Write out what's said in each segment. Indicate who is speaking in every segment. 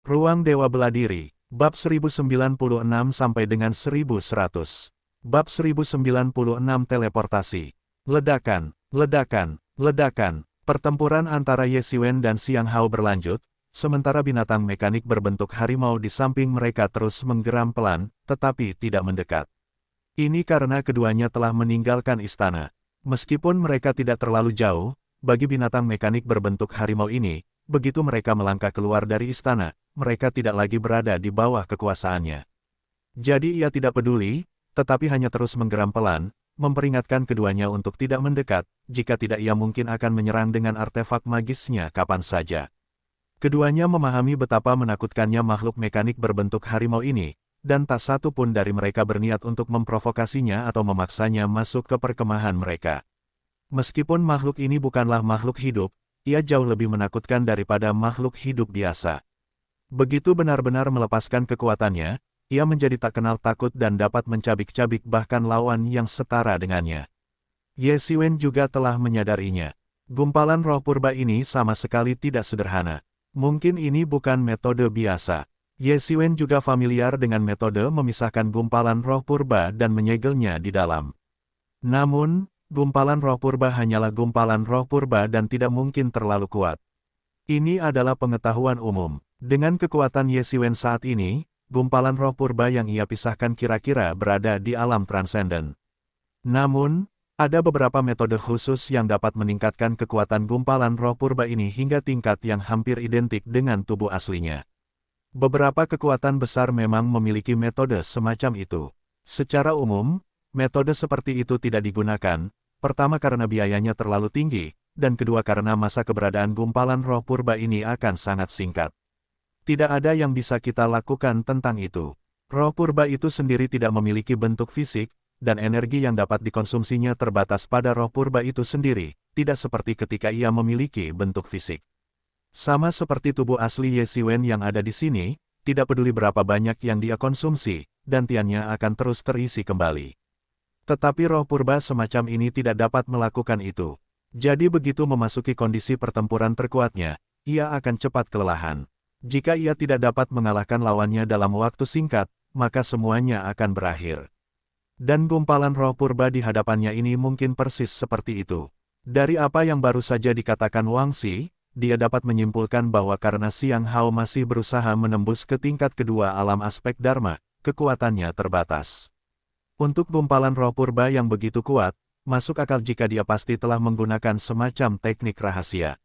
Speaker 1: Ruang Dewa Beladiri, Bab 1096 sampai dengan 1100. Bab 1096 Teleportasi. Ledakan, ledakan, ledakan. Pertempuran antara Ye Xiwen dan Xiang Hao berlanjut, sementara binatang mekanik berbentuk harimau di samping mereka terus menggeram pelan, tetapi tidak mendekat. Ini karena keduanya telah meninggalkan istana. Meskipun mereka tidak terlalu jauh, bagi binatang mekanik berbentuk harimau ini, begitu mereka melangkah keluar dari istana, mereka tidak lagi berada di bawah kekuasaannya. Jadi ia tidak peduli, tetapi hanya terus menggeram pelan, memperingatkan keduanya untuk tidak mendekat, jika tidak ia mungkin akan menyerang dengan artefak magisnya kapan saja. Keduanya memahami betapa menakutkannya makhluk mekanik berbentuk harimau ini, dan tak satu pun dari mereka berniat untuk memprovokasinya atau memaksanya masuk ke perkemahan mereka. Meskipun makhluk ini bukanlah makhluk hidup, ia jauh lebih menakutkan daripada makhluk hidup biasa. Begitu benar-benar melepaskan kekuatannya, ia menjadi tak kenal takut dan dapat mencabik-cabik bahkan lawan yang setara dengannya. Ye Xiwen juga telah menyadarinya. Gumpalan roh purba ini sama sekali tidak sederhana. Mungkin ini bukan metode biasa. Ye Xiwen juga familiar dengan metode memisahkan gumpalan roh purba dan menyegelnya di dalam. Namun, gumpalan roh purba hanyalah gumpalan roh purba dan tidak mungkin terlalu kuat. Ini adalah pengetahuan umum. Dengan kekuatan Ye Xiwen saat ini, gumpalan roh purba yang ia pisahkan kira-kira berada di alam transenden. Namun, ada beberapa metode khusus yang dapat meningkatkan kekuatan gumpalan roh purba ini hingga tingkat yang hampir identik dengan tubuh aslinya. Beberapa kekuatan besar memang memiliki metode semacam itu. Secara umum, metode seperti itu tidak digunakan, pertama karena biayanya terlalu tinggi, dan kedua karena masa keberadaan gumpalan roh purba ini akan sangat singkat. Tidak ada yang bisa kita lakukan tentang itu. Roh purba itu sendiri tidak memiliki bentuk fisik, dan energi yang dapat dikonsumsinya terbatas pada roh purba itu sendiri, tidak seperti ketika ia memiliki bentuk fisik. Sama seperti tubuh asli Ye Xiwen yang ada di sini, tidak peduli berapa banyak yang dia konsumsi, dan tiannya akan terus terisi kembali. Tetapi roh purba semacam ini tidak dapat melakukan itu. Jadi begitu memasuki kondisi pertempuran terkuatnya, ia akan cepat kelelahan. Jika ia tidak dapat mengalahkan lawannya dalam waktu singkat, maka semuanya akan berakhir. Dan gumpalan roh purba di hadapannya ini mungkin persis seperti itu. Dari apa yang baru saja dikatakan Wang Xi, dia dapat menyimpulkan bahwa karena Xiang Hao masih berusaha menembus ke tingkat kedua alam aspek Dharma, kekuatannya terbatas. Untuk gumpalan roh purba yang begitu kuat, masuk akal jika dia pasti telah menggunakan semacam teknik rahasia.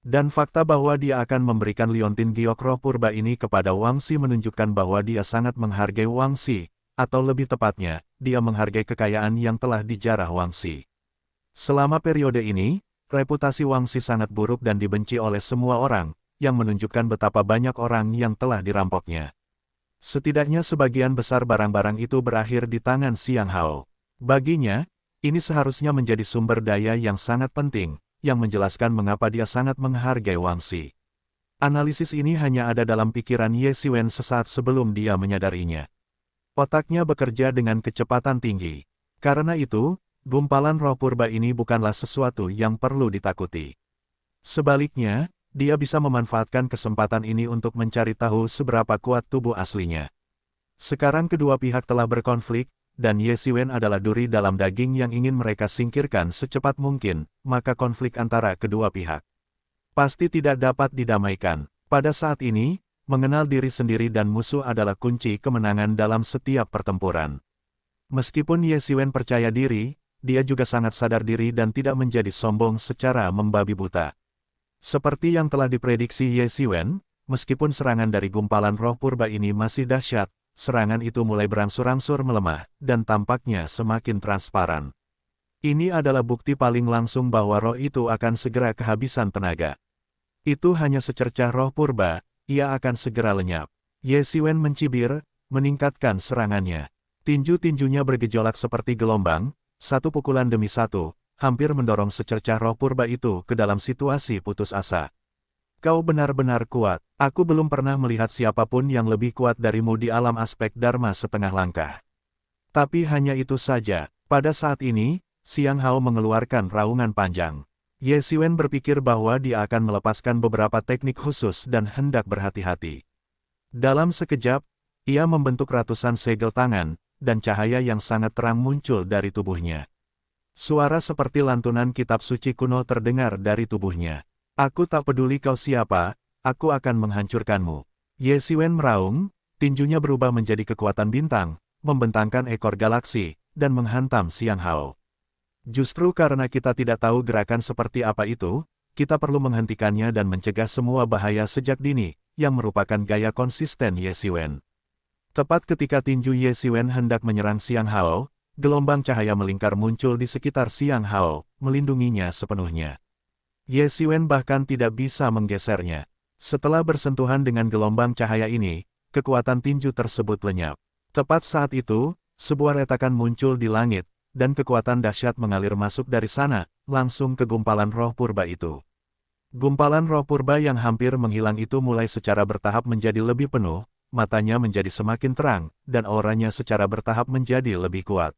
Speaker 1: Dan fakta bahwa dia akan memberikan liontin giok roh purba ini kepada Wang Xi menunjukkan bahwa dia sangat menghargai Wang Xi, atau lebih tepatnya, dia menghargai kekayaan yang telah dijarah Wang Xi. Selama periode ini, reputasi Wang Xi sangat buruk dan dibenci oleh semua orang, yang menunjukkan betapa banyak orang yang telah dirampoknya. Setidaknya sebagian besar barang-barang itu berakhir di tangan Xiang Hao. Baginya, ini seharusnya menjadi sumber daya yang sangat penting, yang menjelaskan mengapa dia sangat menghargai Wang Xi. Analisis ini hanya ada dalam pikiran Ye Xiwen sesaat sebelum dia menyadarinya. Otaknya bekerja dengan kecepatan tinggi. Karena itu, gumpalan roh purba ini bukanlah sesuatu yang perlu ditakuti. Sebaliknya, dia bisa memanfaatkan kesempatan ini untuk mencari tahu seberapa kuat tubuh aslinya. Sekarang kedua pihak telah berkonflik, dan Ye Xiwen adalah duri dalam daging yang ingin mereka singkirkan secepat mungkin, maka konflik antara kedua pihak pasti tidak dapat didamaikan. Pada saat ini, mengenal diri sendiri dan musuh adalah kunci kemenangan dalam setiap pertempuran. Meskipun Ye Xiwen percaya diri, dia juga sangat sadar diri dan tidak menjadi sombong secara membabi buta. Seperti yang telah diprediksi Ye Xiwen, meskipun serangan dari gumpalan roh purba ini masih dahsyat, serangan itu mulai berangsur-angsur melemah, dan tampaknya semakin transparan. Ini adalah bukti paling langsung bahwa roh itu akan segera kehabisan tenaga. Itu hanya secercah roh purba, ia akan segera lenyap. Ye Xiwen mencibir, meningkatkan serangannya. Tinju-tinjunya bergejolak seperti gelombang, satu pukulan demi satu, hampir mendorong secercah roh purba itu ke dalam situasi putus asa. Kau benar-benar kuat. Aku belum pernah melihat siapapun yang lebih kuat darimu di alam aspek Dharma setengah langkah. Tapi hanya itu saja. Pada saat ini, Xiang Hao mengeluarkan raungan panjang. Ye Xiwen berpikir bahwa dia akan melepaskan beberapa teknik khusus dan hendak berhati-hati. Dalam sekejap, ia membentuk ratusan segel tangan, dan cahaya yang sangat terang muncul dari tubuhnya. Suara seperti lantunan kitab suci kuno terdengar dari tubuhnya. Aku tak peduli kau siapa, aku akan menghancurkanmu. Ye Xiwen meraung, tinjunya berubah menjadi kekuatan bintang, membentangkan ekor galaksi, dan menghantam Xiang Hao. Justru karena kita tidak tahu gerakan seperti apa itu, kita perlu menghentikannya dan mencegah semua bahaya sejak dini, yang merupakan gaya konsisten Ye Xiwen. Tepat ketika tinju Ye Xiwen hendak menyerang Xiang Hao, gelombang cahaya melingkar muncul di sekitar Xiang Hao, melindunginya sepenuhnya. Ye Xiwen bahkan tidak bisa menggesernya. Setelah bersentuhan dengan gelombang cahaya ini, kekuatan tinju tersebut lenyap. Tepat saat itu, sebuah retakan muncul di langit, dan kekuatan dahsyat mengalir masuk dari sana, langsung ke gumpalan roh purba itu. Gumpalan roh purba yang hampir menghilang itu mulai secara bertahap menjadi lebih penuh, matanya menjadi semakin terang, dan auranya secara bertahap menjadi lebih kuat.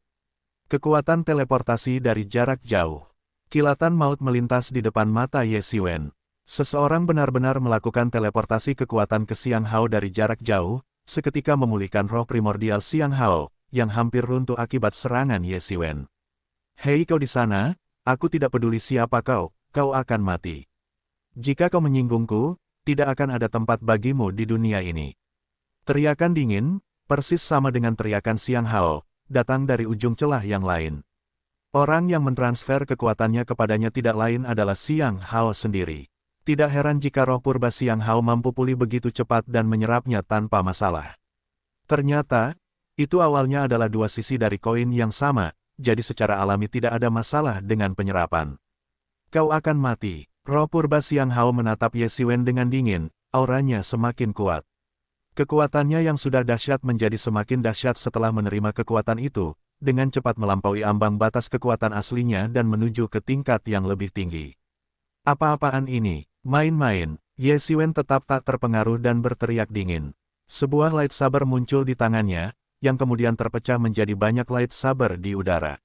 Speaker 1: Kekuatan teleportasi dari jarak jauh. Kilatan maut melintas di depan mata Ye Xiwen. Seseorang benar-benar melakukan teleportasi kekuatan ke Xiang Hao dari jarak jauh, seketika memulihkan roh primordial Xiang Hao, yang hampir runtuh akibat serangan Ye Xiwen. Hei kau di sana, aku tidak peduli siapa kau, kau akan mati. Jika kau menyinggungku, tidak akan ada tempat bagimu di dunia ini. Teriakan dingin, persis sama dengan teriakan Xiang Hao, datang dari ujung celah yang lain. Orang yang mentransfer kekuatannya kepadanya tidak lain adalah Xiang Hao sendiri. Tidak heran jika roh purba Xiang Hao mampu pulih begitu cepat dan menyerapnya tanpa masalah. Ternyata, itu awalnya adalah dua sisi dari koin yang sama, jadi secara alami tidak ada masalah dengan penyerapan. Kau akan mati. Roh purba Xiang Hao menatap Ye Xiwen dengan dingin, auranya semakin kuat. Kekuatannya yang sudah dahsyat menjadi semakin dahsyat setelah menerima kekuatan itu, dengan cepat melampaui ambang batas kekuatan aslinya dan menuju ke tingkat yang lebih tinggi. Apa-apaan ini? Main-main. Ye Xiwen tetap tak terpengaruh dan berteriak dingin. Sebuah lightsaber muncul di tangannya, yang kemudian terpecah menjadi banyak lightsaber di udara.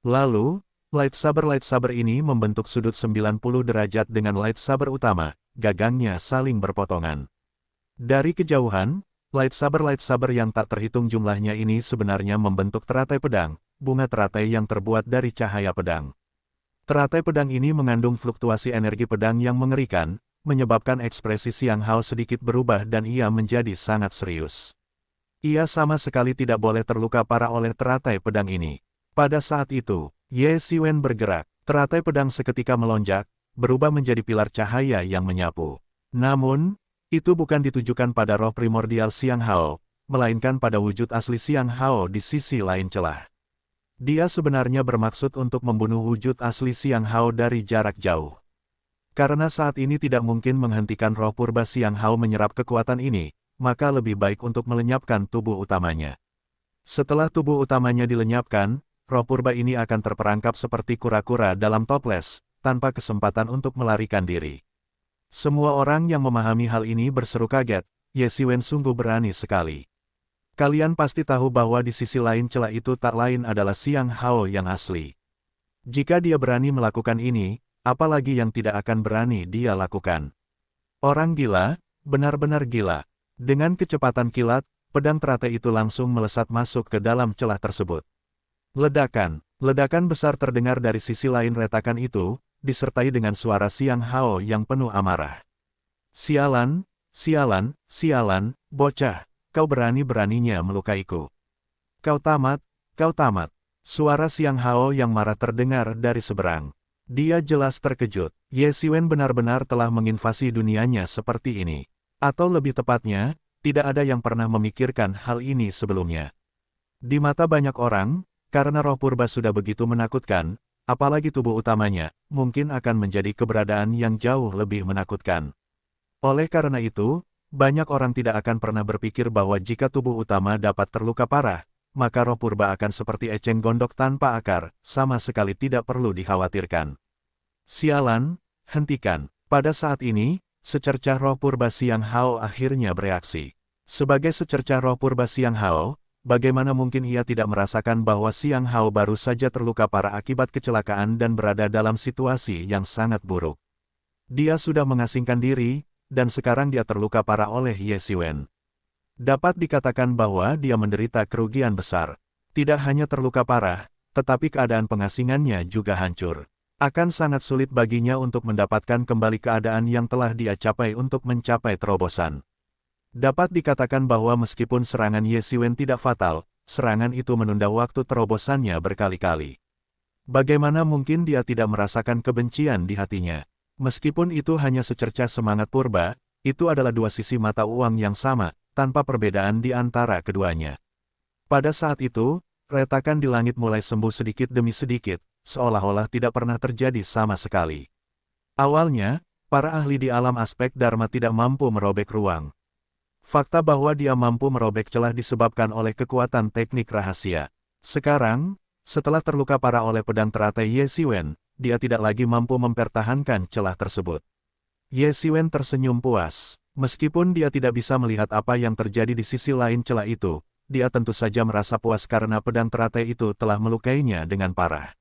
Speaker 1: Lalu, lightsaber ini membentuk sudut 90 derajat dengan lightsaber utama, gagangnya saling berpotongan. Dari kejauhan, lightsaber yang tak terhitung jumlahnya ini sebenarnya membentuk teratai pedang, bunga teratai yang terbuat dari cahaya pedang. Teratai pedang ini mengandung fluktuasi energi pedang yang mengerikan, menyebabkan ekspresi Xiang Hao sedikit berubah dan ia menjadi sangat serius. Ia sama sekali tidak boleh terluka parah oleh teratai pedang ini. Pada saat itu, Ye Xiwen bergerak, teratai pedang seketika melonjak, berubah menjadi pilar cahaya yang menyapu. Namun, itu bukan ditujukan pada roh primordial Xiang Hao, melainkan pada wujud asli Xiang Hao di sisi lain celah. Dia sebenarnya bermaksud untuk membunuh wujud asli Xiang Hao dari jarak jauh. Karena saat ini tidak mungkin menghentikan roh purba Xiang Hao menyerap kekuatan ini, maka lebih baik untuk melenyapkan tubuh utamanya. Setelah tubuh utamanya dilenyapkan, roh purba ini akan terperangkap seperti kura-kura dalam toples, tanpa kesempatan untuk melarikan diri. Semua orang yang memahami hal ini berseru kaget, Ye Xiwen sungguh berani sekali. Kalian pasti tahu bahwa di sisi lain celah itu tak lain adalah Xiang Hao yang asli. Jika dia berani melakukan ini, apalagi yang tidak akan berani dia lakukan. Orang gila, benar-benar gila. Dengan kecepatan kilat, pedang teratai itu langsung melesat masuk ke dalam celah tersebut. Ledakan besar terdengar dari sisi lain retakan itu, disertai dengan suara Xiang Hao yang penuh amarah. Sialan, bocah, kau berani-beraninya melukaiku. Kau tamat. Suara Xiang Hao yang marah terdengar dari seberang. Dia jelas terkejut, Ye Xiwen benar-benar telah menginvasi dunianya seperti ini. Atau lebih tepatnya, tidak ada yang pernah memikirkan hal ini sebelumnya. Di mata banyak orang, karena roh purba sudah begitu menakutkan, apalagi tubuh utamanya, mungkin akan menjadi keberadaan yang jauh lebih menakutkan. Oleh karena itu, banyak orang tidak akan pernah berpikir bahwa jika tubuh utama dapat terluka parah, maka roh purba akan seperti eceng gondok tanpa akar, sama sekali tidak perlu dikhawatirkan. Sialan, hentikan. Pada saat ini, secercah roh purba Xiang Hao akhirnya bereaksi. Sebagai secercah roh purba Xiang Hao, bagaimana mungkin ia tidak merasakan bahwa Xiang Hao baru saja terluka parah akibat kecelakaan dan berada dalam situasi yang sangat buruk. Dia sudah mengasingkan diri, dan sekarang dia terluka parah oleh Ye Xiwen. Dapat dikatakan bahwa dia menderita kerugian besar. Tidak hanya terluka parah, tetapi keadaan pengasingannya juga hancur. Akan sangat sulit baginya untuk mendapatkan kembali keadaan yang telah dia capai untuk mencapai terobosan. Dapat dikatakan bahwa meskipun serangan Ye Xiwen tidak fatal, serangan itu menunda waktu terobosannya berkali-kali. Bagaimana mungkin dia tidak merasakan kebencian di hatinya? Meskipun itu hanya secercah semangat purba, itu adalah dua sisi mata uang yang sama, tanpa perbedaan di antara keduanya. Pada saat itu, retakan di langit mulai sembuh sedikit demi sedikit, seolah-olah tidak pernah terjadi sama sekali. Awalnya, para ahli di alam aspek Dharma tidak mampu merobek ruang. Fakta bahwa dia mampu merobek celah disebabkan oleh kekuatan teknik rahasia. Sekarang, setelah terluka parah oleh pedang teratai Ye Xiwen, dia tidak lagi mampu mempertahankan celah tersebut. Ye Xiwen tersenyum puas. Meskipun dia tidak bisa melihat apa yang terjadi di sisi lain celah itu, dia tentu saja merasa puas karena pedang teratai itu telah melukainya dengan parah.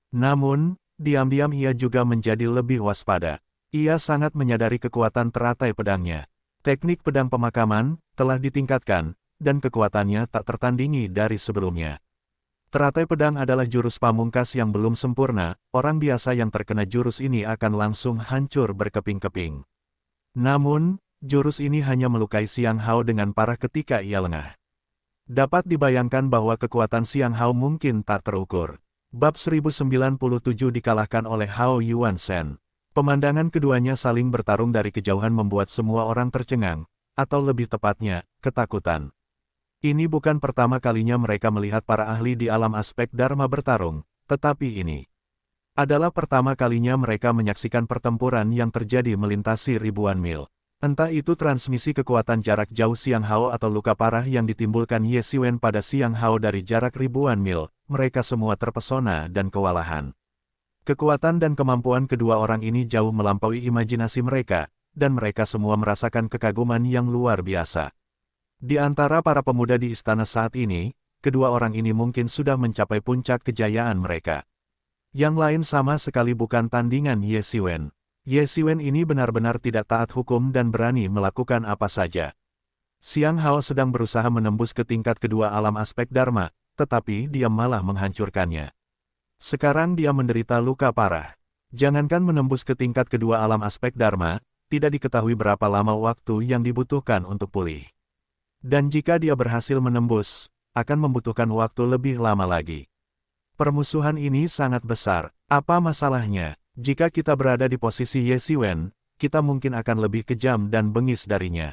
Speaker 1: Namun, diam-diam ia juga menjadi lebih waspada. Ia sangat menyadari kekuatan teratai pedangnya. Teknik pedang pemakaman telah ditingkatkan, dan kekuatannya tak tertandingi dari sebelumnya. Teratai pedang adalah jurus pamungkas yang belum sempurna, orang biasa yang terkena jurus ini akan langsung hancur berkeping-keping. Namun, jurus ini hanya melukai Xiang Hao dengan parah ketika ia lengah. Dapat dibayangkan bahwa kekuatan Xiang Hao mungkin tak terukur. Bab 1097 dikalahkan oleh Hao Yuan Shen. Pemandangan keduanya saling bertarung dari kejauhan membuat semua orang tercengang, atau lebih tepatnya, ketakutan. Ini bukan pertama kalinya mereka melihat para ahli di alam aspek Dharma bertarung, tetapi ini adalah pertama kalinya mereka menyaksikan pertempuran yang terjadi melintasi ribuan mil. Entah itu transmisi kekuatan jarak jauh Xiang Hao atau luka parah yang ditimbulkan Ye Xiwen pada Xiang Hao dari jarak ribuan mil, mereka semua terpesona dan kewalahan. Kekuatan dan kemampuan kedua orang ini jauh melampaui imajinasi mereka, dan mereka semua merasakan kekaguman yang luar biasa. Di antara para pemuda di istana saat ini, kedua orang ini mungkin sudah mencapai puncak kejayaan mereka. Yang lain sama sekali bukan tandingan Ye Xiwen. Ye Xiwen ini benar-benar tidak taat hukum dan berani melakukan apa saja. Xiang Hao sedang berusaha menembus ke tingkat kedua alam aspek Dharma, tetapi dia malah menghancurkannya. Sekarang dia menderita luka parah. Jangankan menembus ke tingkat kedua alam aspek Dharma, tidak diketahui berapa lama waktu yang dibutuhkan untuk pulih. Dan jika dia berhasil menembus, akan membutuhkan waktu lebih lama lagi. Permusuhan ini sangat besar. Apa masalahnya? Jika kita berada di posisi Ye Xiwen, kita mungkin akan lebih kejam dan bengis darinya.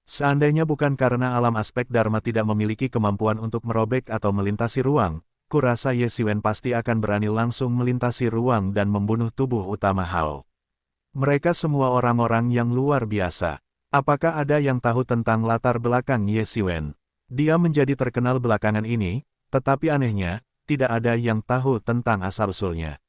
Speaker 1: Seandainya bukan karena alam aspek Dharma tidak memiliki kemampuan untuk merobek atau melintasi ruang, kurasa Ye Xiwen pasti akan berani langsung melintasi ruang dan membunuh tubuh utama Hao. Mereka semua orang-orang yang luar biasa. Apakah ada yang tahu tentang latar belakang Ye Xiwen? Dia menjadi terkenal belakangan ini, tetapi anehnya, tidak ada yang tahu tentang asal-usulnya.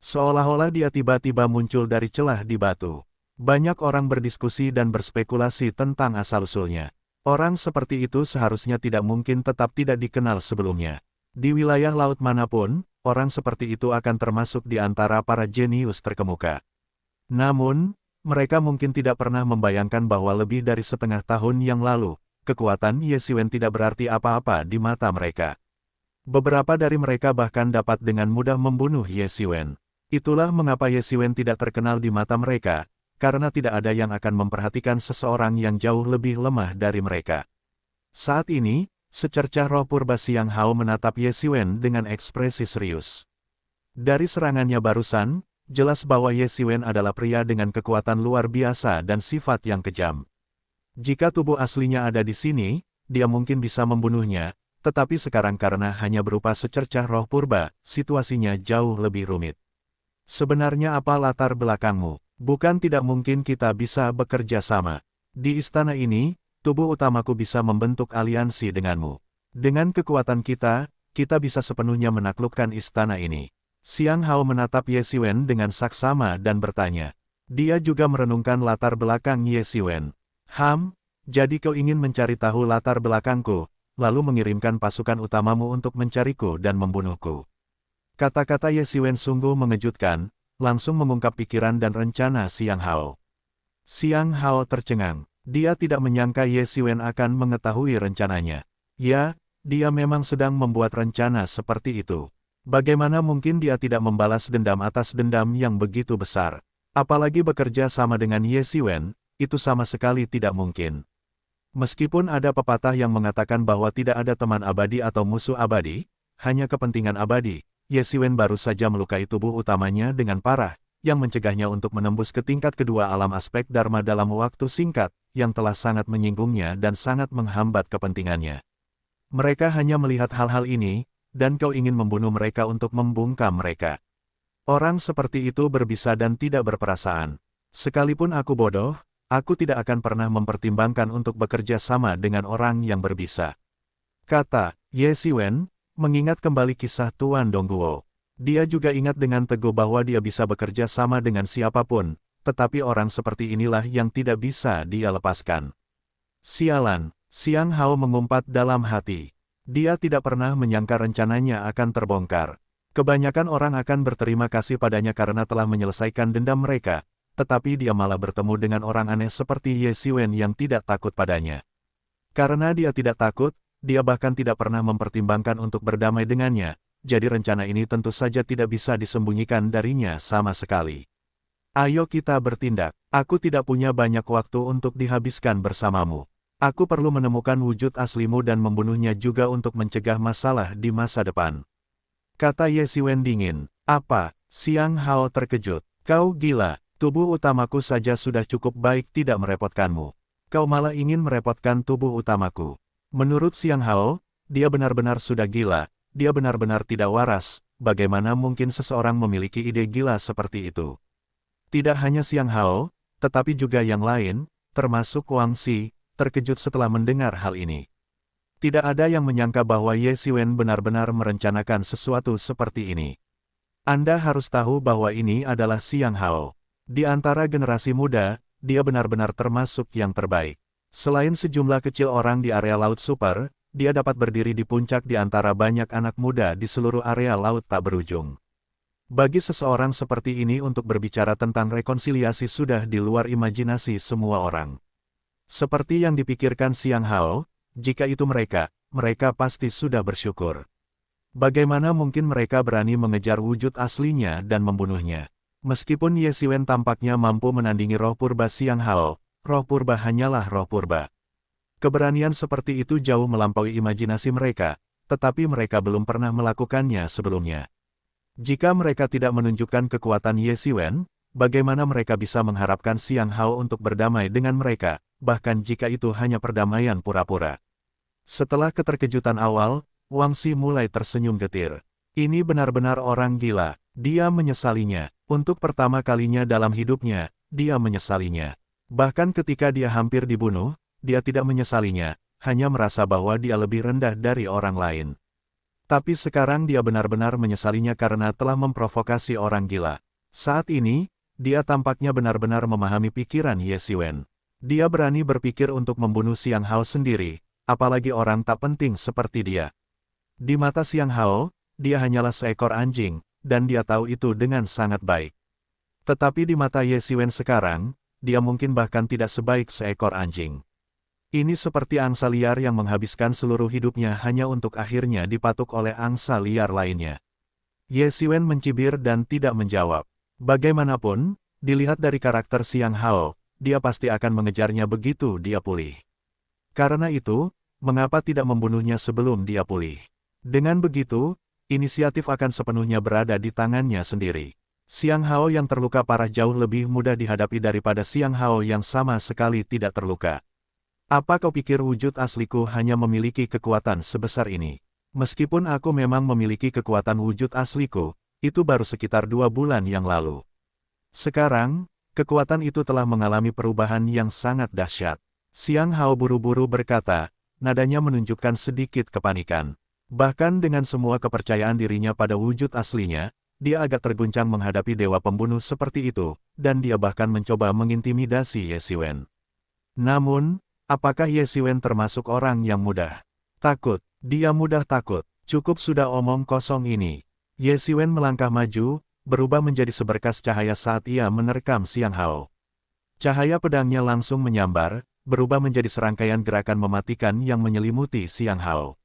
Speaker 1: Seolah-olah dia tiba-tiba muncul dari celah di batu. Banyak orang berdiskusi dan berspekulasi tentang asal-usulnya. Orang seperti itu seharusnya tidak mungkin tetap tidak dikenal sebelumnya. Di wilayah laut manapun, orang seperti itu akan termasuk di antara para jenius terkemuka. Namun, mereka mungkin tidak pernah membayangkan bahwa lebih dari setengah tahun yang lalu, kekuatan Ye Xiwen tidak berarti apa-apa di mata mereka. Beberapa dari mereka bahkan dapat dengan mudah membunuh Ye Xiwen. Itulah mengapa Ye Xiwen tidak terkenal di mata mereka, karena tidak ada yang akan memperhatikan seseorang yang jauh lebih lemah dari mereka. Saat ini, secercah roh purba Xiang Hao menatap Ye Xiwen dengan ekspresi serius. Dari serangannya barusan, jelas bahwa Ye Xiwen adalah pria dengan kekuatan luar biasa dan sifat yang kejam. Jika tubuh aslinya ada di sini, dia mungkin bisa membunuhnya, tetapi sekarang karena hanya berupa secercah roh purba, situasinya jauh lebih rumit. Sebenarnya apa latar belakangmu? Bukan tidak mungkin kita bisa bekerja sama. Di istana ini, tubuh utamaku bisa membentuk aliansi denganmu. Dengan kekuatan kita, kita bisa sepenuhnya menaklukkan istana ini. Xiang Hao menatap Ye Xiwen dengan saksama dan bertanya. Dia juga merenungkan latar belakang Ye Xiwen. Jadi kau ingin mencari tahu latar belakangku, lalu mengirimkan pasukan utamamu untuk mencariku dan membunuhku. Kata-kata Ye Xiwen sungguh mengejutkan, langsung mengungkap pikiran dan rencana Xiang Hao. Xiang Hao tercengang. Dia tidak menyangka Ye Xiwen akan mengetahui rencananya. Ya, dia memang sedang membuat rencana seperti itu. Bagaimana mungkin dia tidak membalas dendam atas dendam yang begitu besar? Apalagi bekerja sama dengan Ye Xiwen, itu sama sekali tidak mungkin. Meskipun ada pepatah yang mengatakan bahwa tidak ada teman abadi atau musuh abadi, hanya kepentingan abadi, Ye Xiwen baru saja melukai tubuh utamanya dengan parah, yang mencegahnya untuk menembus ke tingkat kedua alam aspek Dharma dalam waktu singkat, yang telah sangat menyinggungnya dan sangat menghambat kepentingannya. Mereka hanya melihat hal-hal ini, dan kau ingin membunuh mereka untuk membungkam mereka. Orang seperti itu berbisa dan tidak berperasaan. Sekalipun aku bodoh, aku tidak akan pernah mempertimbangkan untuk bekerja sama dengan orang yang berbisa. Kata Ye Xiwen, mengingat kembali kisah Tuan Dongguo. Dia juga ingat dengan teguh bahwa dia bisa bekerja sama dengan siapapun, tetapi orang seperti inilah yang tidak bisa dia lepaskan. Sialan, Xiang Hao mengumpat dalam hati. Dia tidak pernah menyangka rencananya akan terbongkar. Kebanyakan orang akan berterima kasih padanya karena telah menyelesaikan dendam mereka, tetapi dia malah bertemu dengan orang aneh seperti Ye Xiwen yang tidak takut padanya. Karena dia tidak takut, dia bahkan tidak pernah mempertimbangkan untuk berdamai dengannya. Jadi rencana ini tentu saja tidak bisa disembunyikan darinya sama sekali. Ayo kita bertindak. Aku tidak punya banyak waktu untuk dihabiskan bersamamu. Aku perlu menemukan wujud aslimu dan membunuhnya juga untuk mencegah masalah di masa depan. Kata Ye Xiwen dingin. Apa? Xiang Hao terkejut. Kau gila, tubuh utamaku saja sudah cukup baik tidak merepotkanmu. Kau malah ingin merepotkan tubuh utamaku. Menurut Xiang Hao, dia benar-benar sudah gila. Dia benar-benar tidak waras, bagaimana mungkin seseorang memiliki ide gila seperti itu. Tidak hanya Xiang Hao, tetapi juga yang lain, termasuk Wang Xi, terkejut setelah mendengar hal ini. Tidak ada yang menyangka bahwa Ye Xiwen benar-benar merencanakan sesuatu seperti ini. Anda harus tahu bahwa ini adalah Xiang Hao. Di antara generasi muda, dia benar-benar termasuk yang terbaik. Selain sejumlah kecil orang di area Laut Super, dia dapat berdiri di puncak di antara banyak anak muda di seluruh area laut tak berujung. Bagi seseorang seperti ini untuk berbicara tentang rekonsiliasi sudah di luar imajinasi semua orang. Seperti yang dipikirkan Xiang Hao, jika itu mereka pasti sudah bersyukur. Bagaimana mungkin mereka berani mengejar wujud aslinya dan membunuhnya? Meskipun Ye Xiwen tampaknya mampu menandingi roh purba Xiang Hao, roh purba hanyalah roh purba. Keberanian seperti itu jauh melampaui imajinasi mereka, tetapi mereka belum pernah melakukannya sebelumnya. Jika mereka tidak menunjukkan kekuatan Ye Xiwen, bagaimana mereka bisa mengharapkan Xiang Hao untuk berdamai dengan mereka, bahkan jika itu hanya perdamaian pura-pura. Setelah keterkejutan awal, Wang Xi mulai tersenyum getir. Ini benar-benar orang gila, dia menyesalinya. Untuk pertama kalinya dalam hidupnya, dia menyesalinya. Bahkan ketika dia hampir dibunuh, dia tidak menyesalinya, hanya merasa bahwa dia lebih rendah dari orang lain. Tapi sekarang dia benar-benar menyesalinya karena telah memprovokasi orang gila. Saat ini, dia tampaknya benar-benar memahami pikiran Ye Xiwen. Dia berani berpikir untuk membunuh Xiang Hao sendiri, apalagi orang tak penting seperti dia. Di mata Xiang Hao, dia hanyalah seekor anjing, dan dia tahu itu dengan sangat baik. Tetapi di mata Ye Xiwen sekarang, dia mungkin bahkan tidak sebaik seekor anjing. Ini seperti angsa liar yang menghabiskan seluruh hidupnya hanya untuk akhirnya dipatuk oleh angsa liar lainnya. Ye Xiwen mencibir dan tidak menjawab. Bagaimanapun, dilihat dari karakter Xiang Hao, dia pasti akan mengejarnya begitu dia pulih. Karena itu, mengapa tidak membunuhnya sebelum dia pulih? Dengan begitu, inisiatif akan sepenuhnya berada di tangannya sendiri. Xiang Hao yang terluka parah jauh lebih mudah dihadapi daripada Xiang Hao yang sama sekali tidak terluka. Apa kau pikir wujud asliku hanya memiliki kekuatan sebesar ini? Meskipun aku memang memiliki kekuatan wujud asliku, itu baru sekitar 2 bulan yang lalu. Sekarang, kekuatan itu telah mengalami perubahan yang sangat dahsyat. Xiang Hao buru-buru berkata, nadanya menunjukkan sedikit kepanikan. Bahkan dengan semua kepercayaan dirinya pada wujud aslinya, dia agak terguncang menghadapi dewa pembunuh seperti itu, dan dia bahkan mencoba mengintimidasi Ye Xiwen. Namun, apakah Ye Xiwen termasuk orang yang mudah takut? Dia mudah takut. Cukup sudah omong kosong ini. Ye Xiwen melangkah maju, berubah menjadi seberkas cahaya saat ia menerkam Xiang Hao. Cahaya pedangnya langsung menyambar, berubah menjadi serangkaian gerakan mematikan yang menyelimuti Xiang Hao.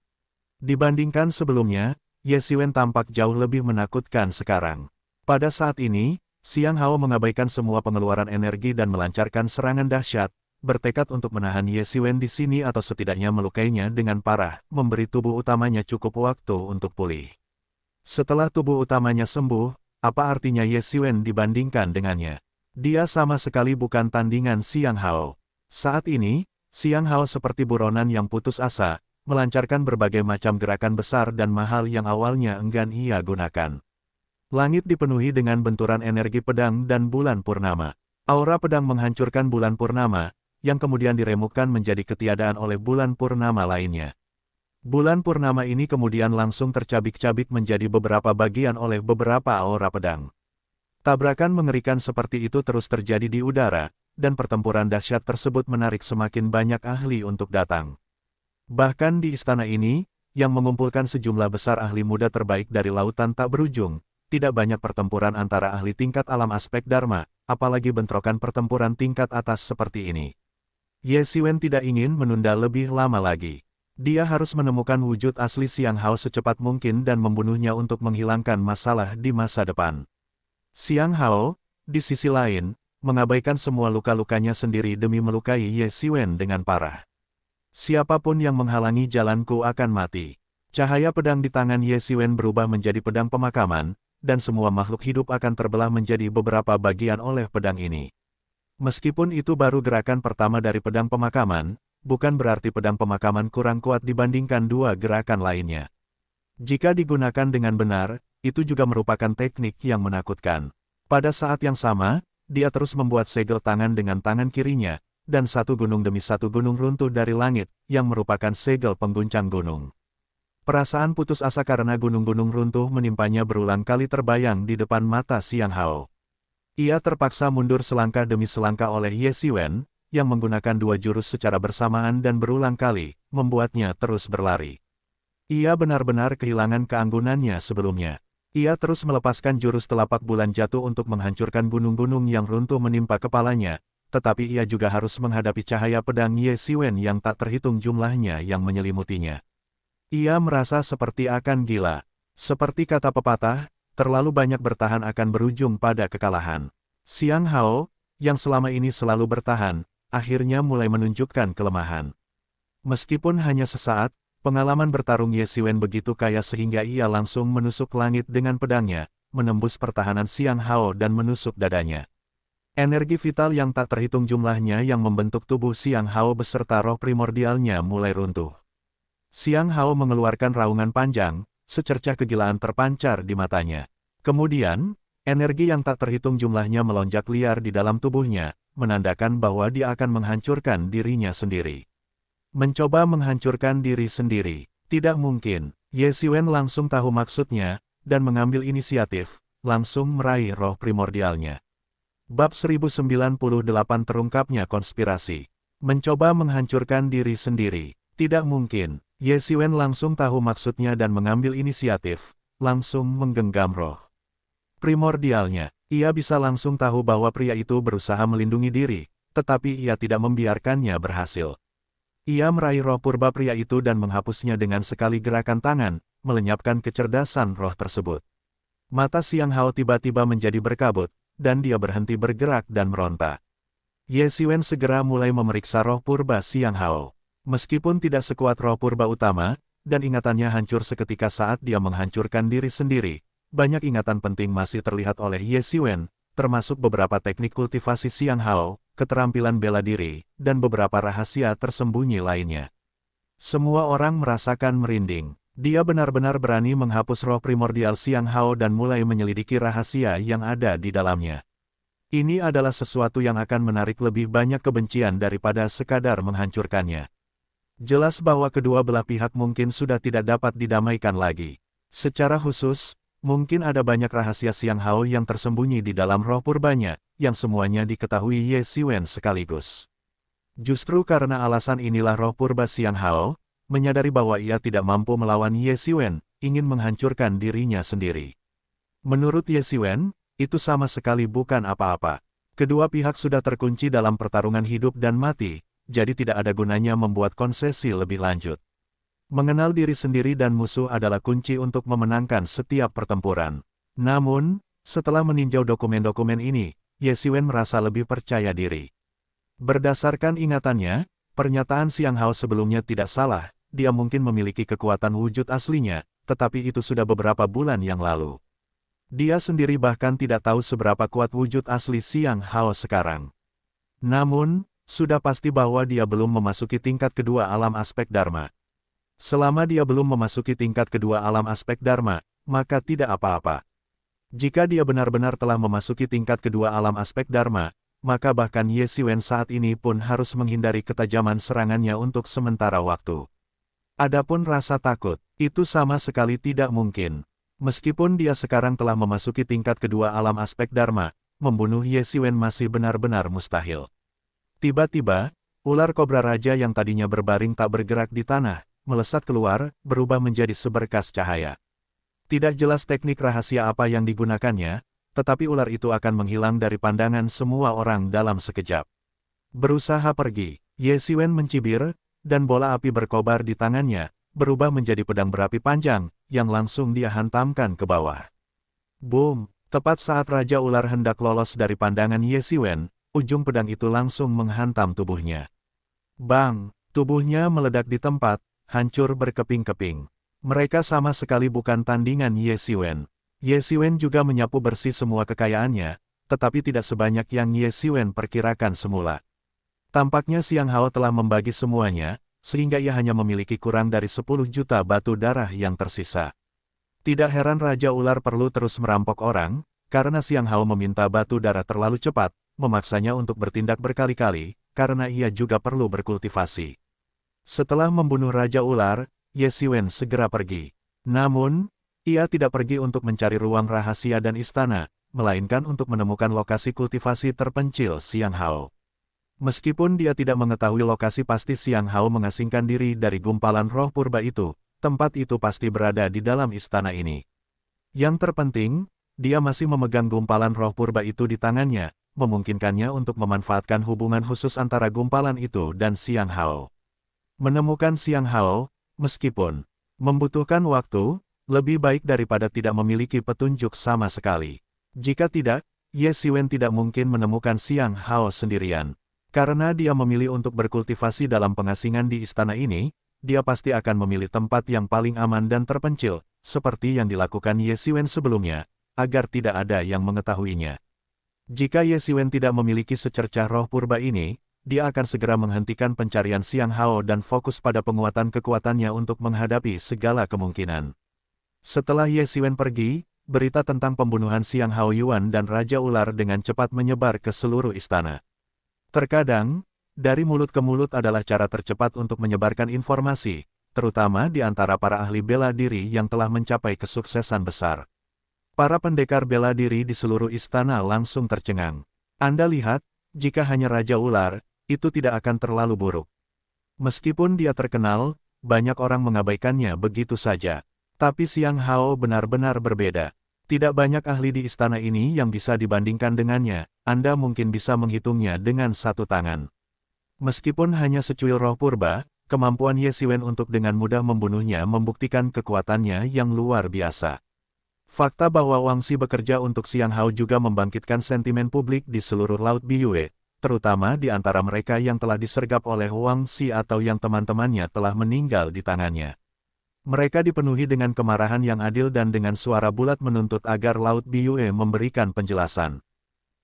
Speaker 1: Dibandingkan sebelumnya, Ye Xiwen tampak jauh lebih menakutkan sekarang. Pada saat ini, Xiang Hao mengabaikan semua pengeluaran energi dan melancarkan serangan dahsyat, bertekad untuk menahan Ye Xiwen di sini atau setidaknya melukainya dengan parah, memberi tubuh utamanya cukup waktu untuk pulih. Setelah tubuh utamanya sembuh, apa artinya Ye Xiwen dibandingkan dengannya? Dia sama sekali bukan tandingan Xiang Hao. Saat ini, Xiang Hao seperti buronan yang putus asa, melancarkan berbagai macam gerakan besar dan mahal yang awalnya enggan ia gunakan. Langit dipenuhi dengan benturan energi pedang dan bulan purnama. Aura pedang menghancurkan bulan purnama, yang kemudian diremukkan menjadi ketiadaan oleh bulan purnama lainnya. Bulan purnama ini kemudian langsung tercabik-cabik menjadi beberapa bagian oleh beberapa aura pedang. Tabrakan mengerikan seperti itu terus terjadi di udara, dan pertempuran dahsyat tersebut menarik semakin banyak ahli untuk datang. Bahkan di istana ini, yang mengumpulkan sejumlah besar ahli muda terbaik dari lautan tak berujung, tidak banyak pertempuran antara ahli tingkat alam aspek Dharma, apalagi bentrokan pertempuran tingkat atas seperti ini. Ye Xiwen tidak ingin menunda lebih lama lagi. Dia harus menemukan wujud asli Xiang Hao secepat mungkin dan membunuhnya untuk menghilangkan masalah di masa depan. Xiang Hao, di sisi lain, mengabaikan semua luka-lukanya sendiri demi melukai Ye Xiwen dengan parah. Siapapun yang menghalangi jalanku akan mati. Cahaya pedang di tangan Ye Xiwen berubah menjadi pedang pemakaman, dan semua makhluk hidup akan terbelah menjadi beberapa bagian oleh pedang ini. Meskipun itu baru gerakan pertama dari pedang pemakaman, bukan berarti pedang pemakaman kurang kuat dibandingkan dua gerakan lainnya. Jika digunakan dengan benar, itu juga merupakan teknik yang menakutkan. Pada saat yang sama, dia terus membuat segel tangan dengan tangan kirinya, dan satu gunung demi satu gunung runtuh dari langit, yang merupakan segel pengguncang gunung. Perasaan putus asa karena gunung-gunung runtuh menimpanya berulang kali terbayang di depan mata Xiang Hao. Ia terpaksa mundur selangkah demi selangkah oleh Ye Xiwen, yang menggunakan dua jurus secara bersamaan dan berulang kali, membuatnya terus berlari. Ia benar-benar kehilangan keanggunannya sebelumnya. Ia terus melepaskan jurus telapak bulan jatuh untuk menghancurkan gunung-gunung yang runtuh menimpa kepalanya, tetapi ia juga harus menghadapi cahaya pedang Ye Xiwen yang tak terhitung jumlahnya yang menyelimutinya. Ia merasa seperti akan gila. Seperti kata pepatah, terlalu banyak bertahan akan berujung pada kekalahan. Xiang Hao, yang selama ini selalu bertahan, akhirnya mulai menunjukkan kelemahan. Meskipun hanya sesaat, pengalaman bertarung Ye Xiwen begitu kaya sehingga ia langsung menusuk langit dengan pedangnya, menembus pertahanan Xiang Hao dan menusuk dadanya. Energi vital yang tak terhitung jumlahnya yang membentuk tubuh Xiang Hao beserta roh primordialnya mulai runtuh. Xiang Hao mengeluarkan raungan panjang, secercah kegilaan terpancar di matanya. Kemudian, energi yang tak terhitung jumlahnya melonjak liar di dalam tubuhnya, menandakan bahwa dia akan menghancurkan dirinya sendiri. Mencoba menghancurkan diri sendiri, tidak mungkin. Ye Xiwen langsung tahu maksudnya, dan mengambil inisiatif, langsung meraih roh primordialnya. Bab 1098 terungkapnya konspirasi. Mencoba menghancurkan diri sendiri, tidak mungkin. Ye Xiwen langsung tahu maksudnya dan mengambil inisiatif, langsung menggenggam roh primordialnya. Ia bisa langsung tahu bahwa pria itu berusaha melindungi diri, tetapi ia tidak membiarkannya berhasil. Ia meraih roh purba pria itu dan menghapusnya dengan sekali gerakan tangan, melenyapkan kecerdasan roh tersebut. Mata Xiang Hao tiba-tiba menjadi berkabut, dan dia berhenti bergerak dan meronta. Ye Xiwen segera mulai memeriksa roh purba Xiang Hao. Meskipun tidak sekuat roh purba utama, dan ingatannya hancur seketika saat dia menghancurkan diri sendiri, banyak ingatan penting masih terlihat oleh Ye Xiwen, termasuk beberapa teknik kultivasi Xiang Hao, keterampilan bela diri, dan beberapa rahasia tersembunyi lainnya. Semua orang merasakan merinding. Dia benar-benar berani menghapus roh primordial Xiang Hao dan mulai menyelidiki rahasia yang ada di dalamnya. Ini adalah sesuatu yang akan menarik lebih banyak kebencian daripada sekadar menghancurkannya. Jelas bahwa kedua belah pihak mungkin sudah tidak dapat didamaikan lagi. Secara khusus, mungkin ada banyak rahasia Xiang Hao yang tersembunyi di dalam roh purbanya, yang semuanya diketahui Ye Xiwen sekaligus. Justru karena alasan inilah roh purba Xiang Hao, menyadari bahwa ia tidak mampu melawan Ye Xiwen, ingin menghancurkan dirinya sendiri. Menurut Ye Xiwen, itu sama sekali bukan apa-apa. Kedua pihak sudah terkunci dalam pertarungan hidup dan mati, jadi tidak ada gunanya membuat konsesi lebih lanjut. Mengenal diri sendiri dan musuh adalah kunci untuk memenangkan setiap pertempuran. Namun, setelah meninjau dokumen-dokumen ini, Ye Xiwen merasa lebih percaya diri. Berdasarkan ingatannya, pernyataan Xiang Hao sebelumnya tidak salah, dia mungkin memiliki kekuatan wujud aslinya, tetapi itu sudah beberapa bulan yang lalu. Dia sendiri bahkan tidak tahu seberapa kuat wujud asli Xiang Hao sekarang. Namun, sudah pasti bahwa dia belum memasuki tingkat kedua alam aspek Dharma. Selama dia belum memasuki tingkat kedua alam aspek Dharma, maka tidak apa-apa. Jika dia benar-benar telah memasuki tingkat kedua alam aspek Dharma, maka bahkan Ye Xiwen saat ini pun harus menghindari ketajaman serangannya untuk sementara waktu. Adapun rasa takut, itu sama sekali tidak mungkin. Meskipun dia sekarang telah memasuki tingkat kedua alam aspek Dharma, membunuh Ye Xiwen masih benar-benar mustahil. Tiba-tiba, ular kobra raja yang tadinya berbaring tak bergerak di tanah, melesat keluar, berubah menjadi seberkas cahaya. Tidak jelas teknik rahasia apa yang digunakannya, tetapi ular itu akan menghilang dari pandangan semua orang dalam sekejap. Berusaha pergi, Ye Xiwen mencibir, dan bola api berkobar di tangannya, berubah menjadi pedang berapi panjang, yang langsung dia hantamkan ke bawah. Boom! Tepat saat Raja Ular hendak lolos dari pandangan Ye Xiwen, ujung pedang itu langsung menghantam tubuhnya. Bang! Tubuhnya meledak di tempat, hancur berkeping-keping. Mereka sama sekali bukan tandingan Ye Xiwen. Ye Xiwen juga menyapu bersih semua kekayaannya, tetapi tidak sebanyak yang Ye Xiwen perkirakan semula. Tampaknya Xiang Hao telah membagi semuanya, sehingga ia hanya memiliki kurang dari 10 juta batu darah yang tersisa. Tidak heran Raja Ular perlu terus merampok orang, karena Xiang Hao meminta batu darah terlalu cepat, memaksanya untuk bertindak berkali-kali, karena ia juga perlu berkultivasi. Setelah membunuh Raja Ular, Ye Xiwen segera pergi. Namun, ia tidak pergi untuk mencari ruang rahasia dan istana, melainkan untuk menemukan lokasi kultivasi terpencil Xiang Hao. Meskipun dia tidak mengetahui lokasi pasti Xiang Hao mengasingkan diri dari gumpalan roh purba itu, tempat itu pasti berada di dalam istana ini. Yang terpenting, dia masih memegang gumpalan roh purba itu di tangannya, memungkinkannya untuk memanfaatkan hubungan khusus antara gumpalan itu dan Xiang Hao. Menemukan Xiang Hao, meskipun membutuhkan waktu, lebih baik daripada tidak memiliki petunjuk sama sekali. Jika tidak, Ye Xiwen tidak mungkin menemukan Xiang Hao sendirian. Karena dia memilih untuk berkultivasi dalam pengasingan di istana ini, dia pasti akan memilih tempat yang paling aman dan terpencil, seperti yang dilakukan Ye Xiwen sebelumnya, agar tidak ada yang mengetahuinya. Jika Ye Xiwen tidak memiliki secercah roh purba ini, dia akan segera menghentikan pencarian Xiang Hao dan fokus pada penguatan kekuatannya untuk menghadapi segala kemungkinan. Setelah Ye Xiwen pergi, berita tentang pembunuhan Xiang Hao Yuan dan Raja Ular dengan cepat menyebar ke seluruh istana. Terkadang, dari mulut ke mulut adalah cara tercepat untuk menyebarkan informasi, terutama di antara para ahli bela diri yang telah mencapai kesuksesan besar. Para pendekar bela diri di seluruh istana langsung tercengang. Anda lihat, jika hanya Raja Ular, itu tidak akan terlalu buruk. Meskipun dia terkenal, banyak orang mengabaikannya begitu saja. Tapi Xiang Hao benar-benar berbeda. Tidak banyak ahli di istana ini yang bisa dibandingkan dengannya, Anda mungkin bisa menghitungnya dengan satu tangan. Meskipun hanya secuil roh purba, kemampuan Ye Xiwen untuk dengan mudah membunuhnya membuktikan kekuatannya yang luar biasa. Fakta bahwa Wang Xi bekerja untuk Xiang Hao juga membangkitkan sentimen publik di seluruh Laut Biyue, terutama di antara mereka yang telah disergap oleh Wang Xi atau yang teman-temannya telah meninggal di tangannya. Mereka dipenuhi dengan kemarahan yang adil dan dengan suara bulat menuntut agar Laut Biyue memberikan penjelasan.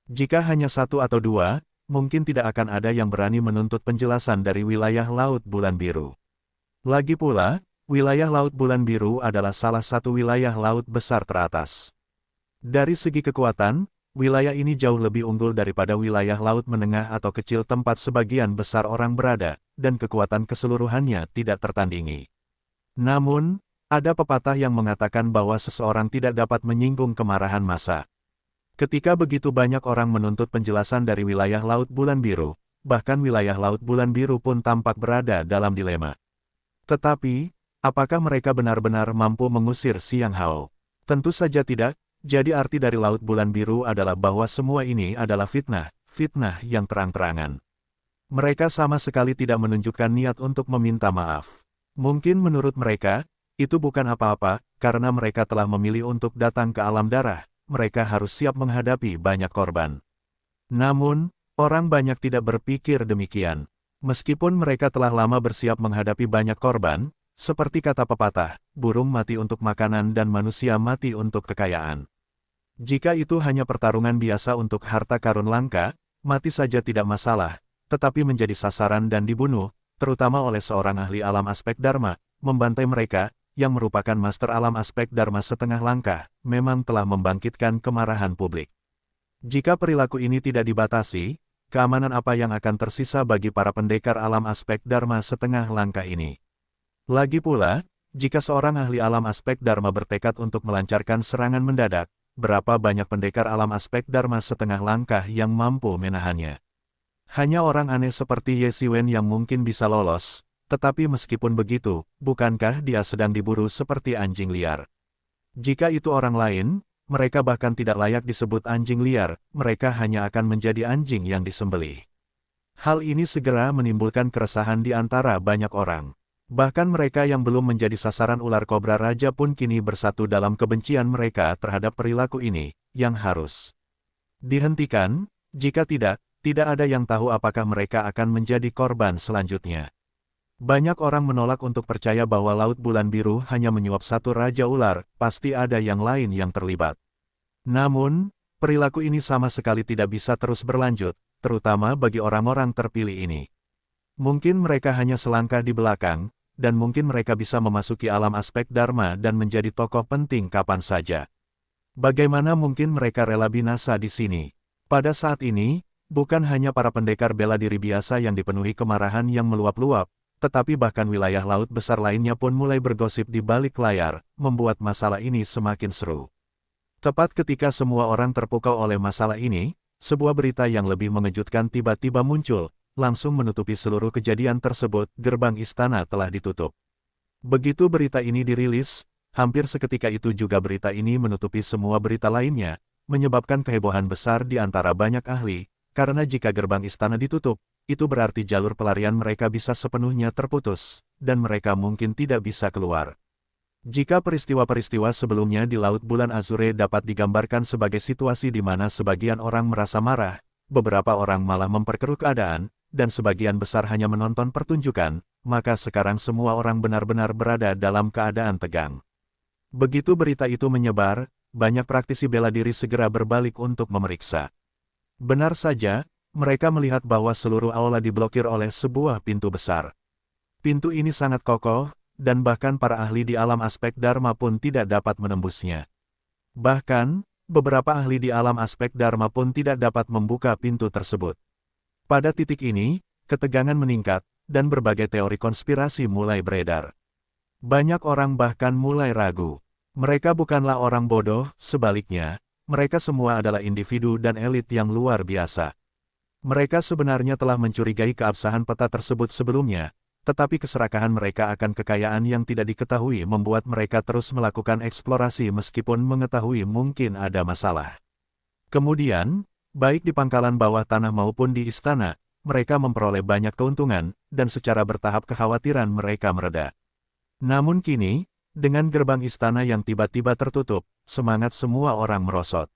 Speaker 1: Jika hanya satu atau dua, mungkin tidak akan ada yang berani menuntut penjelasan dari wilayah Laut Bulan Biru. Lagi pula, wilayah Laut Bulan Biru adalah salah satu wilayah laut besar teratas. Dari segi kekuatan, wilayah ini jauh lebih unggul daripada wilayah laut menengah atau kecil tempat sebagian besar orang berada, dan kekuatan keseluruhannya tidak tertandingi. Namun, ada pepatah yang mengatakan bahwa seseorang tidak dapat menyinggung kemarahan massa. Ketika begitu banyak orang menuntut penjelasan dari wilayah Laut Bulan Biru, bahkan wilayah Laut Bulan Biru pun tampak berada dalam dilema. Tetapi, apakah mereka benar-benar mampu mengusir Xiang Hao? Tentu saja tidak, jadi arti dari Laut Bulan Biru adalah bahwa semua ini adalah fitnah, fitnah yang terang-terangan. Mereka sama sekali tidak menunjukkan niat untuk meminta maaf. Mungkin menurut mereka, itu bukan apa-apa, karena mereka telah memilih untuk datang ke alam darah, mereka harus siap menghadapi banyak korban. Namun, orang banyak tidak berpikir demikian. Meskipun mereka telah lama bersiap menghadapi banyak korban, seperti kata pepatah, burung mati untuk makanan dan manusia mati untuk kekayaan. Jika itu hanya pertarungan biasa untuk harta karun langka, mati saja tidak masalah, tetapi menjadi sasaran dan dibunuh, terutama oleh seorang ahli alam aspek Dharma, membantai mereka, yang merupakan master alam aspek Dharma setengah langkah, memang telah membangkitkan kemarahan publik. Jika perilaku ini tidak dibatasi, keamanan apa yang akan tersisa bagi para pendekar alam aspek Dharma setengah langkah ini? Lagi pula, jika seorang ahli alam aspek Dharma bertekad untuk melancarkan serangan mendadak, berapa banyak pendekar alam aspek Dharma setengah langkah yang mampu menahannya? Hanya orang aneh seperti Ye Siwen yang mungkin bisa lolos, tetapi meskipun begitu, bukankah dia sedang diburu seperti anjing liar? Jika itu orang lain, mereka bahkan tidak layak disebut anjing liar, mereka hanya akan menjadi anjing yang disembelih. Hal ini segera menimbulkan keresahan di antara banyak orang. Bahkan mereka yang belum menjadi sasaran ular kobra raja pun kini bersatu dalam kebencian mereka terhadap perilaku ini, yang harus dihentikan. Jika tidak ada yang tahu apakah mereka akan menjadi korban selanjutnya. Banyak orang menolak untuk percaya bahwa Laut Bulan Biru hanya menyuap satu raja ular, pasti ada yang lain yang terlibat. Namun, perilaku ini sama sekali tidak bisa terus berlanjut, terutama bagi orang-orang terpilih ini. Mungkin mereka hanya selangkah di belakang, dan mungkin mereka bisa memasuki alam aspek Dharma dan menjadi tokoh penting kapan saja. Bagaimana mungkin mereka rela binasa di sini? Pada saat ini, bukan hanya para pendekar bela diri biasa yang dipenuhi kemarahan yang meluap-luap, tetapi bahkan wilayah laut besar lainnya pun mulai bergosip di balik layar, membuat masalah ini semakin seru. Tepat ketika semua orang terpukau oleh masalah ini, sebuah berita yang lebih mengejutkan tiba-tiba muncul, langsung menutupi seluruh kejadian tersebut, gerbang istana telah ditutup. Begitu berita ini dirilis, hampir seketika itu juga berita ini menutupi semua berita lainnya, menyebabkan kehebohan besar di antara banyak ahli, karena jika gerbang istana ditutup, itu berarti jalur pelarian mereka bisa sepenuhnya terputus, dan mereka mungkin tidak bisa keluar. Jika peristiwa-peristiwa sebelumnya di Laut Bulan Azure dapat digambarkan sebagai situasi di mana sebagian orang merasa marah, beberapa orang malah memperkeruh keadaan, dan sebagian besar hanya menonton pertunjukan, maka sekarang semua orang benar-benar berada dalam keadaan tegang. Begitu berita itu menyebar, banyak praktisi bela diri segera berbalik untuk memeriksa. Benar saja, mereka melihat bahwa seluruh aula diblokir oleh sebuah pintu besar. Pintu ini sangat kokoh, dan bahkan para ahli di alam aspek Dharma pun tidak dapat menembusnya. Bahkan, beberapa ahli di alam aspek Dharma pun tidak dapat membuka pintu tersebut. Pada titik ini, ketegangan meningkat, dan berbagai teori konspirasi mulai beredar. Banyak orang bahkan mulai ragu. Mereka bukanlah orang bodoh, sebaliknya, mereka semua adalah individu dan elit yang luar biasa. Mereka sebenarnya telah mencurigai keabsahan peta tersebut sebelumnya, tetapi keserakahan mereka akan kekayaan yang tidak diketahui membuat mereka terus melakukan eksplorasi meskipun mengetahui mungkin ada masalah. Kemudian, baik di pangkalan bawah tanah maupun di istana, mereka memperoleh banyak keuntungan, dan secara bertahap kekhawatiran mereka mereda. Namun kini, dengan gerbang istana yang tiba-tiba tertutup, semangat semua orang merosot.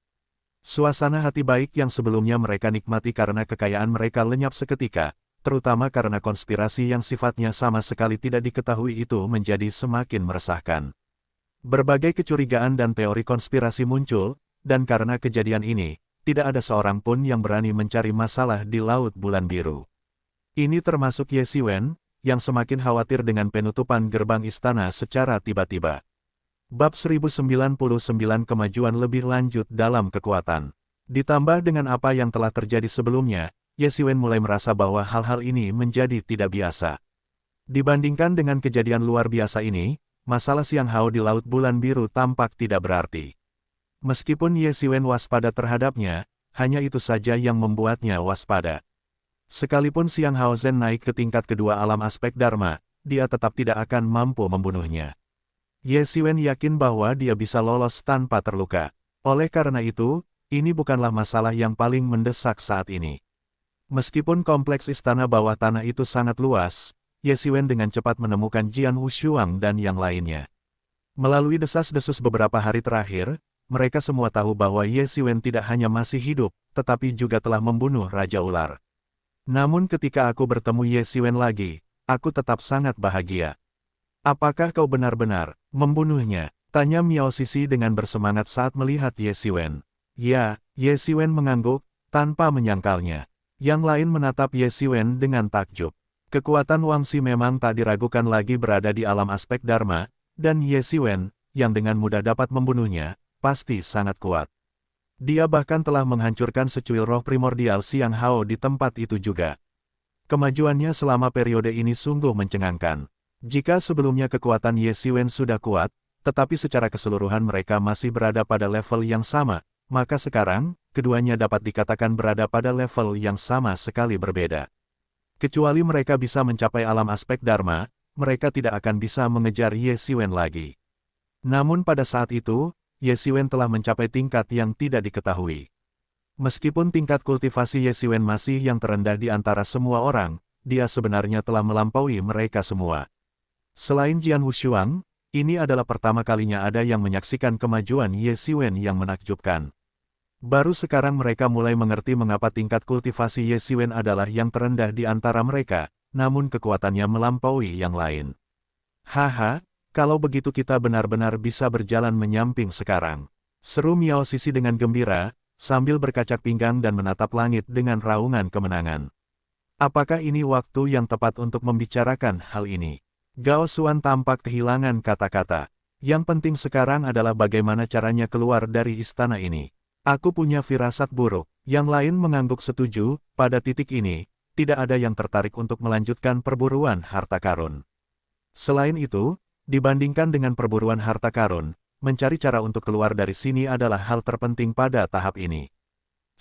Speaker 1: Suasana hati baik yang sebelumnya mereka nikmati karena kekayaan mereka lenyap seketika, terutama karena konspirasi yang sifatnya sama sekali tidak diketahui itu menjadi semakin meresahkan. Berbagai kecurigaan dan teori konspirasi muncul, dan karena kejadian ini, tidak ada seorang pun yang berani mencari masalah di Laut Bulan Biru. Ini termasuk Ye Siwen, yang semakin khawatir dengan penutupan gerbang istana secara tiba-tiba. Bab 1099 Kemajuan lebih lanjut dalam kekuatan. Ditambah dengan apa yang telah terjadi sebelumnya, Ye Siwen mulai merasa bahwa hal-hal ini menjadi tidak biasa. Dibandingkan dengan kejadian luar biasa ini, masalah Xiang Hao di Laut Bulan Biru tampak tidak berarti. Meskipun Ye Siwen waspada terhadapnya, hanya itu saja yang membuatnya waspada. Sekalipun Xiang Hao Zhen naik ke tingkat kedua alam aspek Dharma, dia tetap tidak akan mampu membunuhnya. Ye Siwen yakin bahwa dia bisa lolos tanpa terluka. Oleh karena itu, ini bukanlah masalah yang paling mendesak saat ini. Meskipun kompleks istana bawah tanah itu sangat luas, Ye Xiwen dengan cepat menemukan Jian Wushuang dan yang lainnya. Melalui desas-desus beberapa hari terakhir, mereka semua tahu bahwa Ye Xiwen tidak hanya masih hidup, tetapi juga telah membunuh Raja Ular. Namun ketika aku bertemu Ye Xiwen lagi, aku tetap sangat bahagia. Apakah kau benar-benar membunuhnya? Tanya Miao Sisi dengan bersemangat saat melihat Ye Xiwen. Ya, Ye Xiwen mengangguk, tanpa menyangkalnya. Yang lain menatap Ye Xiwen dengan takjub. Kekuatan Wang Xi memang tak diragukan lagi berada di alam aspek Dharma, dan Ye Xiwen, yang dengan mudah dapat membunuhnya, pasti sangat kuat. Dia bahkan telah menghancurkan secuil roh primordial Xiang Hao di tempat itu juga. Kemajuannya selama periode ini sungguh mencengangkan. Jika sebelumnya kekuatan Ye Xiwen sudah kuat, tetapi secara keseluruhan mereka masih berada pada level yang sama, maka sekarang, keduanya dapat dikatakan berada pada level yang sama sekali berbeda. Kecuali mereka bisa mencapai alam aspek Dharma, mereka tidak akan bisa mengejar Ye Xiwen lagi. Namun pada saat itu, Ye Xiwen telah mencapai tingkat yang tidak diketahui. Meskipun tingkat kultivasi Ye Xiwen masih yang terendah di antara semua orang, dia sebenarnya telah melampaui mereka semua. Selain Jian Wushuang, ini adalah pertama kalinya ada yang menyaksikan kemajuan Ye Xiwen yang menakjubkan. Baru sekarang mereka mulai mengerti mengapa tingkat kultivasi Ye Xiwen adalah yang terendah di antara mereka, namun kekuatannya melampaui yang lain. Haha, kalau begitu kita benar-benar bisa berjalan menyamping sekarang. Seru Miao Sisi dengan gembira, sambil berkacak pinggang dan menatap langit dengan raungan kemenangan. Apakah ini waktu yang tepat untuk membicarakan hal ini? Gao Xuan tampak kehilangan kata-kata. Yang penting sekarang adalah bagaimana caranya keluar dari istana ini. Aku punya firasat buruk. Yang lain mengangguk setuju, pada titik ini, tidak ada yang tertarik untuk melanjutkan perburuan harta karun. Selain itu, dibandingkan dengan perburuan harta karun, mencari cara untuk keluar dari sini adalah hal terpenting pada tahap ini.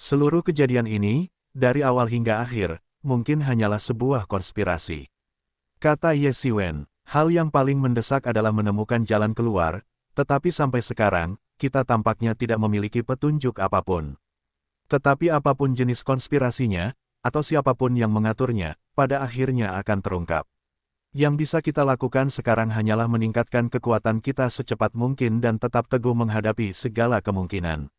Speaker 1: Seluruh kejadian ini, dari awal hingga akhir, mungkin hanyalah sebuah konspirasi. Kata Ye Xiwen, hal yang paling mendesak adalah menemukan jalan keluar, tetapi sampai sekarang, kita tampaknya tidak memiliki petunjuk apapun. Tetapi apapun jenis konspirasinya, atau siapapun yang mengaturnya, pada akhirnya akan terungkap. Yang bisa kita lakukan sekarang hanyalah meningkatkan kekuatan kita secepat mungkin dan tetap teguh menghadapi segala kemungkinan.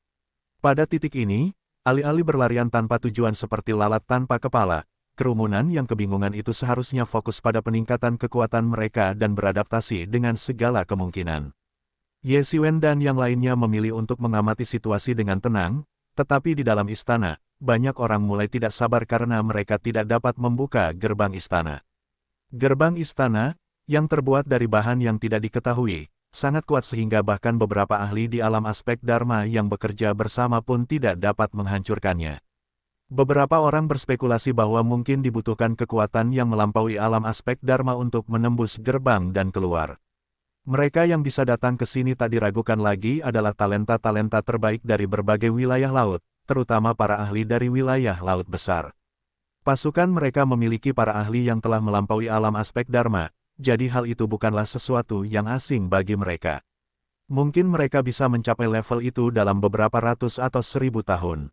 Speaker 1: Pada titik ini, alih-alih berlarian tanpa tujuan seperti lalat tanpa kepala, kerumunan yang kebingungan itu seharusnya fokus pada peningkatan kekuatan mereka dan beradaptasi dengan segala kemungkinan. Ye Xiwen dan yang lainnya memilih untuk mengamati situasi dengan tenang, tetapi di dalam istana, banyak orang mulai tidak sabar karena mereka tidak dapat membuka gerbang istana. Gerbang istana, yang terbuat dari bahan yang tidak diketahui, sangat kuat sehingga bahkan beberapa ahli di alam aspek Dharma yang bekerja bersama pun tidak dapat menghancurkannya. Beberapa orang berspekulasi bahwa mungkin dibutuhkan kekuatan yang melampaui alam aspek Dharma untuk menembus gerbang dan keluar. Mereka yang bisa datang ke sini tak diragukan lagi adalah talenta-talenta terbaik dari berbagai wilayah laut, terutama para ahli dari wilayah laut besar. Pasukan mereka memiliki para ahli yang telah melampaui alam aspek Dharma, jadi hal itu bukanlah sesuatu yang asing bagi mereka. Mungkin mereka bisa mencapai level itu dalam beberapa ratus atau 1000 tahun.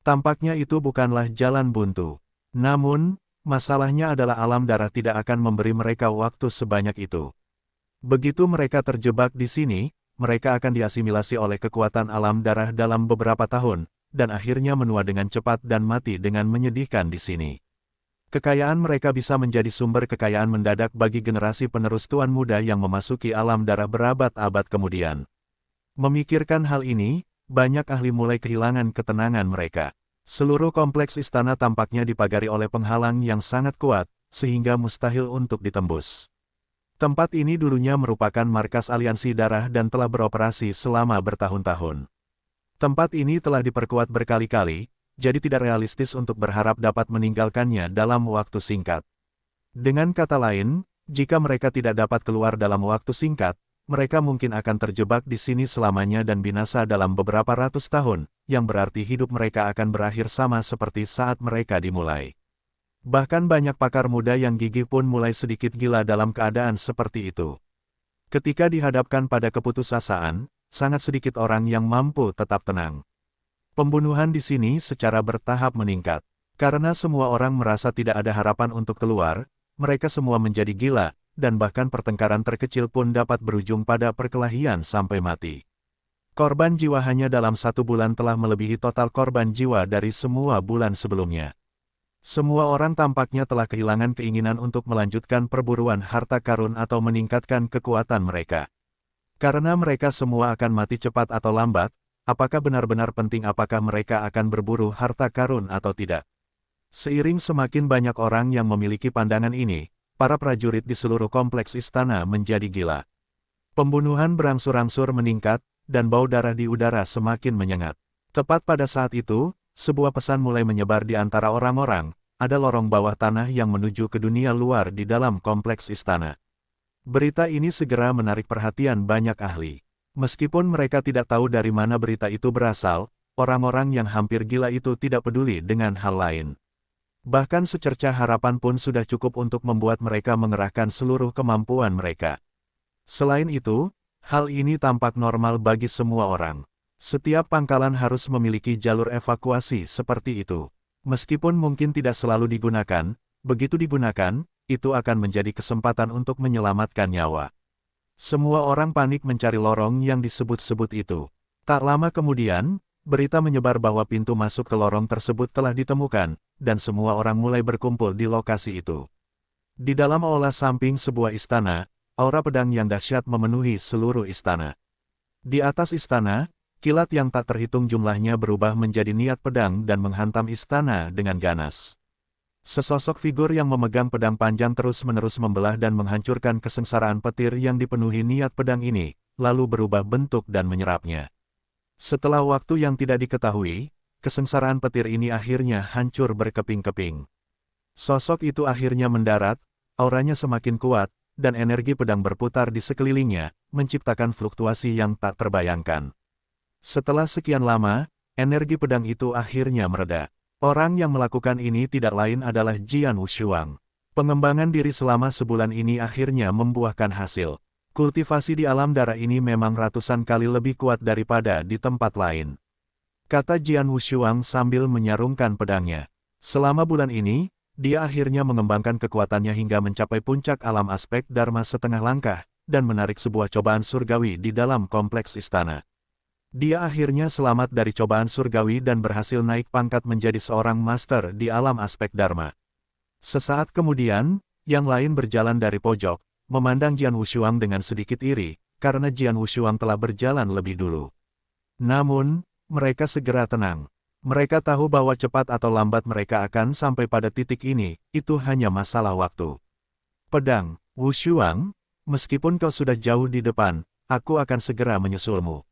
Speaker 1: Tampaknya itu bukanlah jalan buntu. Namun, masalahnya adalah alam darah tidak akan memberi mereka waktu sebanyak itu. Begitu mereka terjebak di sini, mereka akan diasimilasi oleh kekuatan alam darah dalam beberapa tahun, dan akhirnya menua dengan cepat dan mati dengan menyedihkan di sini. Kekayaan mereka bisa menjadi sumber kekayaan mendadak bagi generasi penerus tuan muda yang memasuki alam darah berabad-abad kemudian. Memikirkan hal ini, banyak ahli mulai kehilangan ketenangan mereka. Seluruh kompleks istana tampaknya dipagari oleh penghalang yang sangat kuat, sehingga mustahil untuk ditembus. Tempat ini dulunya merupakan markas aliansi darah dan telah beroperasi selama bertahun-tahun. Tempat ini telah diperkuat berkali-kali, jadi tidak realistis untuk berharap dapat meninggalkannya dalam waktu singkat. Dengan kata lain, jika mereka tidak dapat keluar dalam waktu singkat, mereka mungkin akan terjebak di sini selamanya dan binasa dalam beberapa ratus tahun, yang berarti hidup mereka akan berakhir sama seperti saat mereka dimulai. Bahkan banyak pakar muda yang gigih pun mulai sedikit gila dalam keadaan seperti itu. Ketika dihadapkan pada keputusasaan, sangat sedikit orang yang mampu tetap tenang. Pembunuhan di sini secara bertahap meningkat. Karena semua orang merasa tidak ada harapan untuk keluar, mereka semua menjadi gila, dan bahkan pertengkaran terkecil pun dapat berujung pada perkelahian sampai mati. Korban jiwa hanya dalam 1 bulan telah melebihi total korban jiwa dari semua bulan sebelumnya. Semua orang tampaknya telah kehilangan keinginan untuk melanjutkan perburuan harta karun atau meningkatkan kekuatan mereka. Karena mereka semua akan mati cepat atau lambat, apakah benar-benar penting apakah mereka akan berburu harta karun atau tidak? Seiring semakin banyak orang yang memiliki pandangan ini, para prajurit di seluruh kompleks istana menjadi gila. Pembunuhan berangsur-angsur meningkat, dan bau darah di udara semakin menyengat. Tepat pada saat itu, sebuah pesan mulai menyebar di antara orang-orang, ada lorong bawah tanah yang menuju ke dunia luar di dalam kompleks istana. Berita ini segera menarik perhatian banyak ahli. Meskipun mereka tidak tahu dari mana berita itu berasal, orang-orang yang hampir gila itu tidak peduli dengan hal lain. Bahkan secercah harapan pun sudah cukup untuk membuat mereka mengerahkan seluruh kemampuan mereka. Selain itu, hal ini tampak normal bagi semua orang. Setiap pangkalan harus memiliki jalur evakuasi seperti itu. Meskipun mungkin tidak selalu digunakan, begitu digunakan, itu akan menjadi kesempatan untuk menyelamatkan nyawa. Semua orang panik mencari lorong yang disebut-sebut itu. Tak lama kemudian, berita menyebar bahwa pintu masuk ke lorong tersebut telah ditemukan, dan semua orang mulai berkumpul di lokasi itu. Di dalam aula samping sebuah istana, aura pedang yang dahsyat memenuhi seluruh istana. Di atas istana, kilat yang tak terhitung jumlahnya berubah menjadi niat pedang dan menghantam istana dengan ganas. Sesosok figur yang memegang pedang panjang terus-menerus membelah dan menghancurkan kesengsaraan petir yang dipenuhi niat pedang ini, lalu berubah bentuk dan menyerapnya. Setelah waktu yang tidak diketahui, kesengsaraan petir ini akhirnya hancur berkeping-keping. Sosok itu akhirnya mendarat, auranya semakin kuat, dan energi pedang berputar di sekelilingnya, menciptakan fluktuasi yang tak terbayangkan. Setelah sekian lama, energi pedang itu akhirnya mereda. Orang yang melakukan ini tidak lain adalah Jian Wushuang. Pengembangan diri selama sebulan ini akhirnya membuahkan hasil. Kultivasi di alam darah ini memang ratusan kali lebih kuat daripada di tempat lain, kata Jian Wushuang sambil menyarungkan pedangnya. Selama bulan ini, dia akhirnya mengembangkan kekuatannya hingga mencapai puncak alam aspek Dharma setengah langkah, dan menarik sebuah cobaan surgawi di dalam kompleks istana. Dia akhirnya selamat dari cobaan surgawi dan berhasil naik pangkat menjadi seorang master di alam aspek Dharma. Sesaat kemudian, yang lain berjalan dari pojok, memandang Jian Wushuang dengan sedikit iri, karena Jian Wushuang telah berjalan lebih dulu. Namun, mereka segera tenang. Mereka tahu bahwa cepat atau lambat mereka akan sampai pada titik ini, itu hanya masalah waktu. Pedang, Wushuang, meskipun kau sudah jauh di depan, aku akan segera menyusulmu.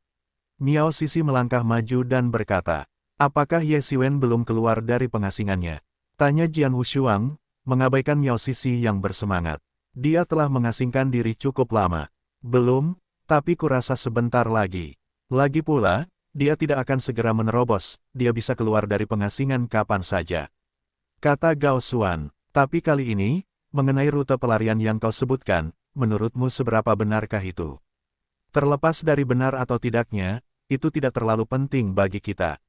Speaker 1: Miao Sisi melangkah maju dan berkata, apakah Ye Xiwen belum keluar dari pengasingannya? Tanya Jian Wushuang, mengabaikan Miao Sisi yang bersemangat. Dia telah mengasingkan diri cukup lama. Belum, tapi kurasa sebentar lagi. Lagi pula, dia tidak akan segera menerobos, dia bisa keluar dari pengasingan kapan saja. Kata Gao Xuan, tapi kali ini, mengenai rute pelarian yang kau sebutkan, menurutmu seberapa benarkah itu? Terlepas dari benar atau tidaknya, itu tidak terlalu penting bagi kita.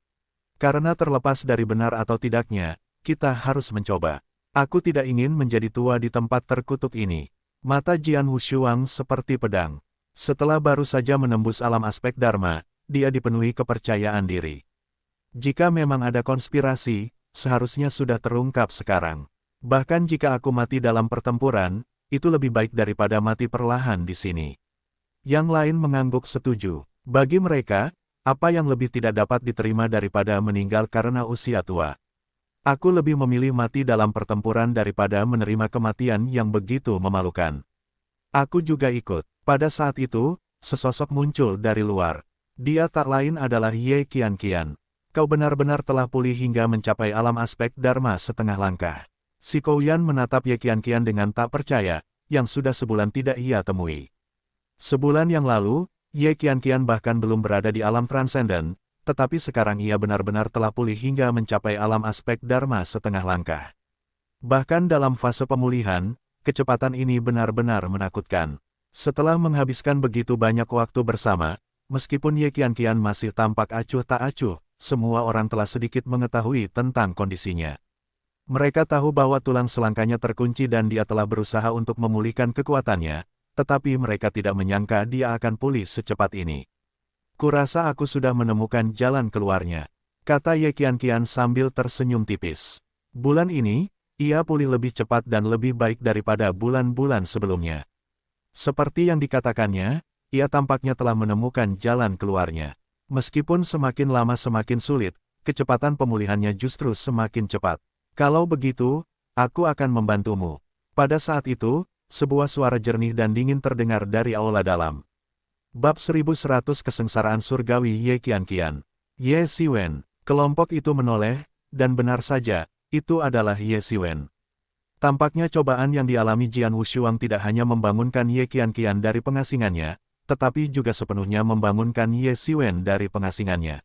Speaker 1: Karena terlepas dari benar atau tidaknya, kita harus mencoba. Aku tidak ingin menjadi tua di tempat terkutuk ini. Mata Jian Wushuang seperti pedang. Setelah baru saja menembus alam aspek Dharma, dia dipenuhi kepercayaan diri. Jika memang ada konspirasi, seharusnya sudah terungkap sekarang. Bahkan jika aku mati dalam pertempuran, itu lebih baik daripada mati perlahan di sini. Yang lain mengangguk setuju. Bagi mereka, apa yang lebih tidak dapat diterima daripada meninggal karena usia tua. Aku lebih memilih mati dalam pertempuran daripada menerima kematian yang begitu memalukan. Aku juga ikut. Pada saat itu, sesosok muncul dari luar. Dia tak lain adalah Ye Qianqian. Kau benar-benar telah pulih hingga mencapai alam aspek Dharma setengah langkah. Si Kouyan menatap Ye Qianqian dengan tak percaya, yang sudah sebulan tidak ia temui. Sebulan yang lalu, Ye Qianqian bahkan belum berada di alam transenden, tetapi sekarang ia benar-benar telah pulih hingga mencapai alam aspek Dharma setengah langkah. Bahkan dalam fase pemulihan, kecepatan ini benar-benar menakutkan. Setelah menghabiskan begitu banyak waktu bersama, meskipun Ye Qianqian masih tampak acuh tak acuh, semua orang telah sedikit mengetahui tentang kondisinya. Mereka tahu bahwa tulang selangkanya terkunci dan dia telah berusaha untuk memulihkan kekuatannya, tetapi mereka tidak menyangka dia akan pulih secepat ini. Kurasa aku sudah menemukan jalan keluarnya, kata Ye Qianqian sambil tersenyum tipis. Bulan ini, ia pulih lebih cepat dan lebih baik daripada bulan-bulan sebelumnya. Seperti yang dikatakannya, ia tampaknya telah menemukan jalan keluarnya. Meskipun semakin lama semakin sulit, kecepatan pemulihannya justru semakin cepat. Kalau begitu, aku akan membantumu. Pada saat itu, sebuah suara jernih dan dingin terdengar dari aula dalam. Bab 1100 Kesengsaraan Surgawi Ye Qianqian. Ye Xiwen. Kelompok itu menoleh, dan benar saja, itu adalah Ye Xiwen. Tampaknya cobaan yang dialami Jian Wushuang tidak hanya membangunkan Ye Qianqian dari pengasingannya, tetapi juga sepenuhnya membangunkan Ye Xiwen dari pengasingannya.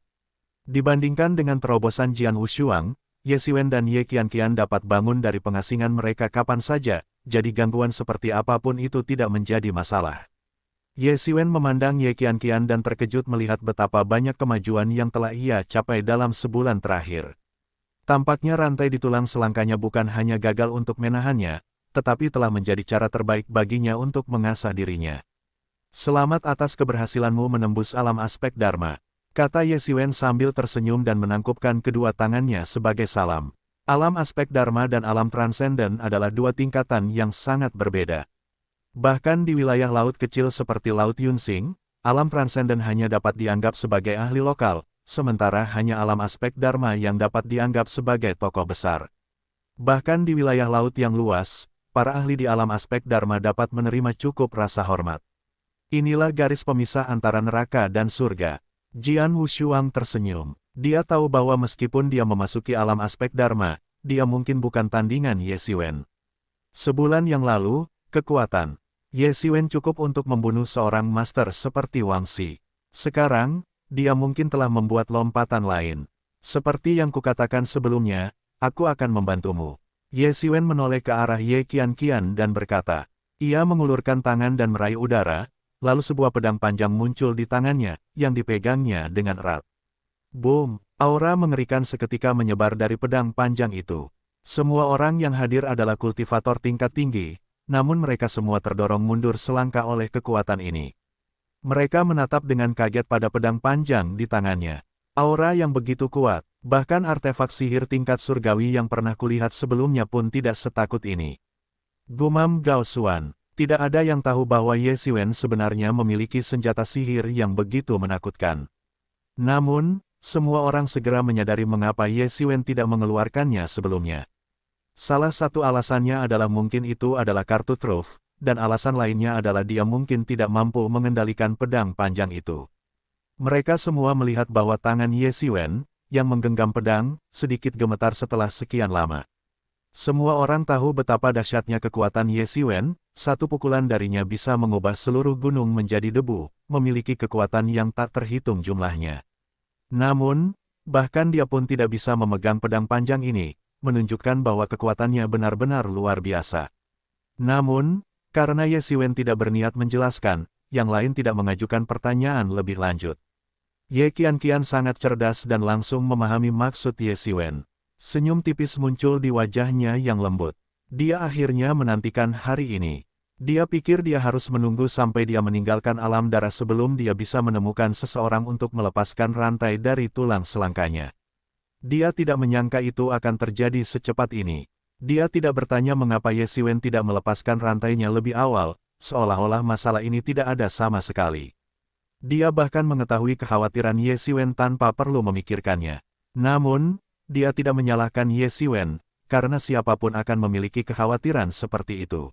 Speaker 1: Dibandingkan dengan terobosan Jian Wushuang, Ye Xiwen dan Ye Qianqian dapat bangun dari pengasingan mereka kapan saja, jadi gangguan seperti apapun itu tidak menjadi masalah. Ye Xiwen memandang Ye Qianqian dan terkejut melihat betapa banyak kemajuan yang telah ia capai dalam sebulan terakhir. Tampaknya rantai di tulang selangkanya bukan hanya gagal untuk menahannya, tetapi telah menjadi cara terbaik baginya untuk mengasah dirinya. Selamat atas keberhasilanmu menembus alam aspek Dharma, kata Ye Xiwen sambil tersenyum dan menangkupkan kedua tangannya sebagai salam. Alam aspek Dharma dan alam transenden adalah dua tingkatan yang sangat berbeda. Bahkan di wilayah laut kecil seperti Laut Yunsing, alam transenden hanya dapat dianggap sebagai ahli lokal, sementara hanya alam aspek Dharma yang dapat dianggap sebagai tokoh besar. Bahkan di wilayah laut yang luas, para ahli di alam aspek Dharma dapat menerima cukup rasa hormat. Inilah garis pemisah antara neraka dan surga. Jian Wushuang tersenyum. Dia tahu bahwa meskipun dia memasuki alam aspek Dharma, dia mungkin bukan tandingan Ye Xiwen. Sebulan yang lalu, kekuatan Ye Xiwen cukup untuk membunuh seorang master seperti Wang Xi. Sekarang, dia mungkin telah membuat lompatan lain. Seperti yang kukatakan sebelumnya, aku akan membantumu. Ye Xiwen menoleh ke arah Ye Qianqian dan berkata. Ia mengulurkan tangan dan meraih udara, lalu sebuah pedang panjang muncul di tangannya, yang dipegangnya dengan erat. Boom! Aura mengerikan seketika menyebar dari pedang panjang itu. Semua orang yang hadir adalah kultivator tingkat tinggi, namun mereka semua terdorong mundur selangkah oleh kekuatan ini. Mereka menatap dengan kaget pada pedang panjang di tangannya. Aura yang begitu kuat, bahkan artefak sihir tingkat surgawi yang pernah kulihat sebelumnya pun tidak setakut ini. Gumam Gao Xuan, tidak ada yang tahu bahwa Ye Xiwen sebenarnya memiliki senjata sihir yang begitu menakutkan. Namun, semua orang segera menyadari mengapa Ye Xiwen tidak mengeluarkannya sebelumnya. Salah satu alasannya adalah mungkin itu adalah kartu truf, dan alasan lainnya adalah dia mungkin tidak mampu mengendalikan pedang panjang itu. Mereka semua melihat bahwa tangan Ye Xiwen, yang menggenggam pedang, sedikit gemetar setelah sekian lama. Semua orang tahu betapa dahsyatnya kekuatan Ye Xiwen, satu pukulan darinya bisa mengubah seluruh gunung menjadi debu, memiliki kekuatan yang tak terhitung jumlahnya. Namun, bahkan dia pun tidak bisa memegang pedang panjang ini, menunjukkan bahwa kekuatannya benar-benar luar biasa. Namun, karena Ye Xiwen tidak berniat menjelaskan, yang lain tidak mengajukan pertanyaan lebih lanjut. Ye Qianqian sangat cerdas dan langsung memahami maksud Ye Xiwen. Senyum tipis muncul di wajahnya yang lembut. Dia akhirnya menantikan hari ini. Dia pikir dia harus menunggu sampai dia meninggalkan alam darah sebelum dia bisa menemukan seseorang untuk melepaskan rantai dari tulang selangkanya. Dia tidak menyangka itu akan terjadi secepat ini. Dia tidak bertanya mengapa Ye Xiwen tidak melepaskan rantainya lebih awal, seolah-olah masalah ini tidak ada sama sekali. Dia bahkan mengetahui kekhawatiran Ye Xiwen tanpa perlu memikirkannya. Namun, dia tidak menyalahkan Ye Xiwen, karena siapapun akan memiliki kekhawatiran seperti itu.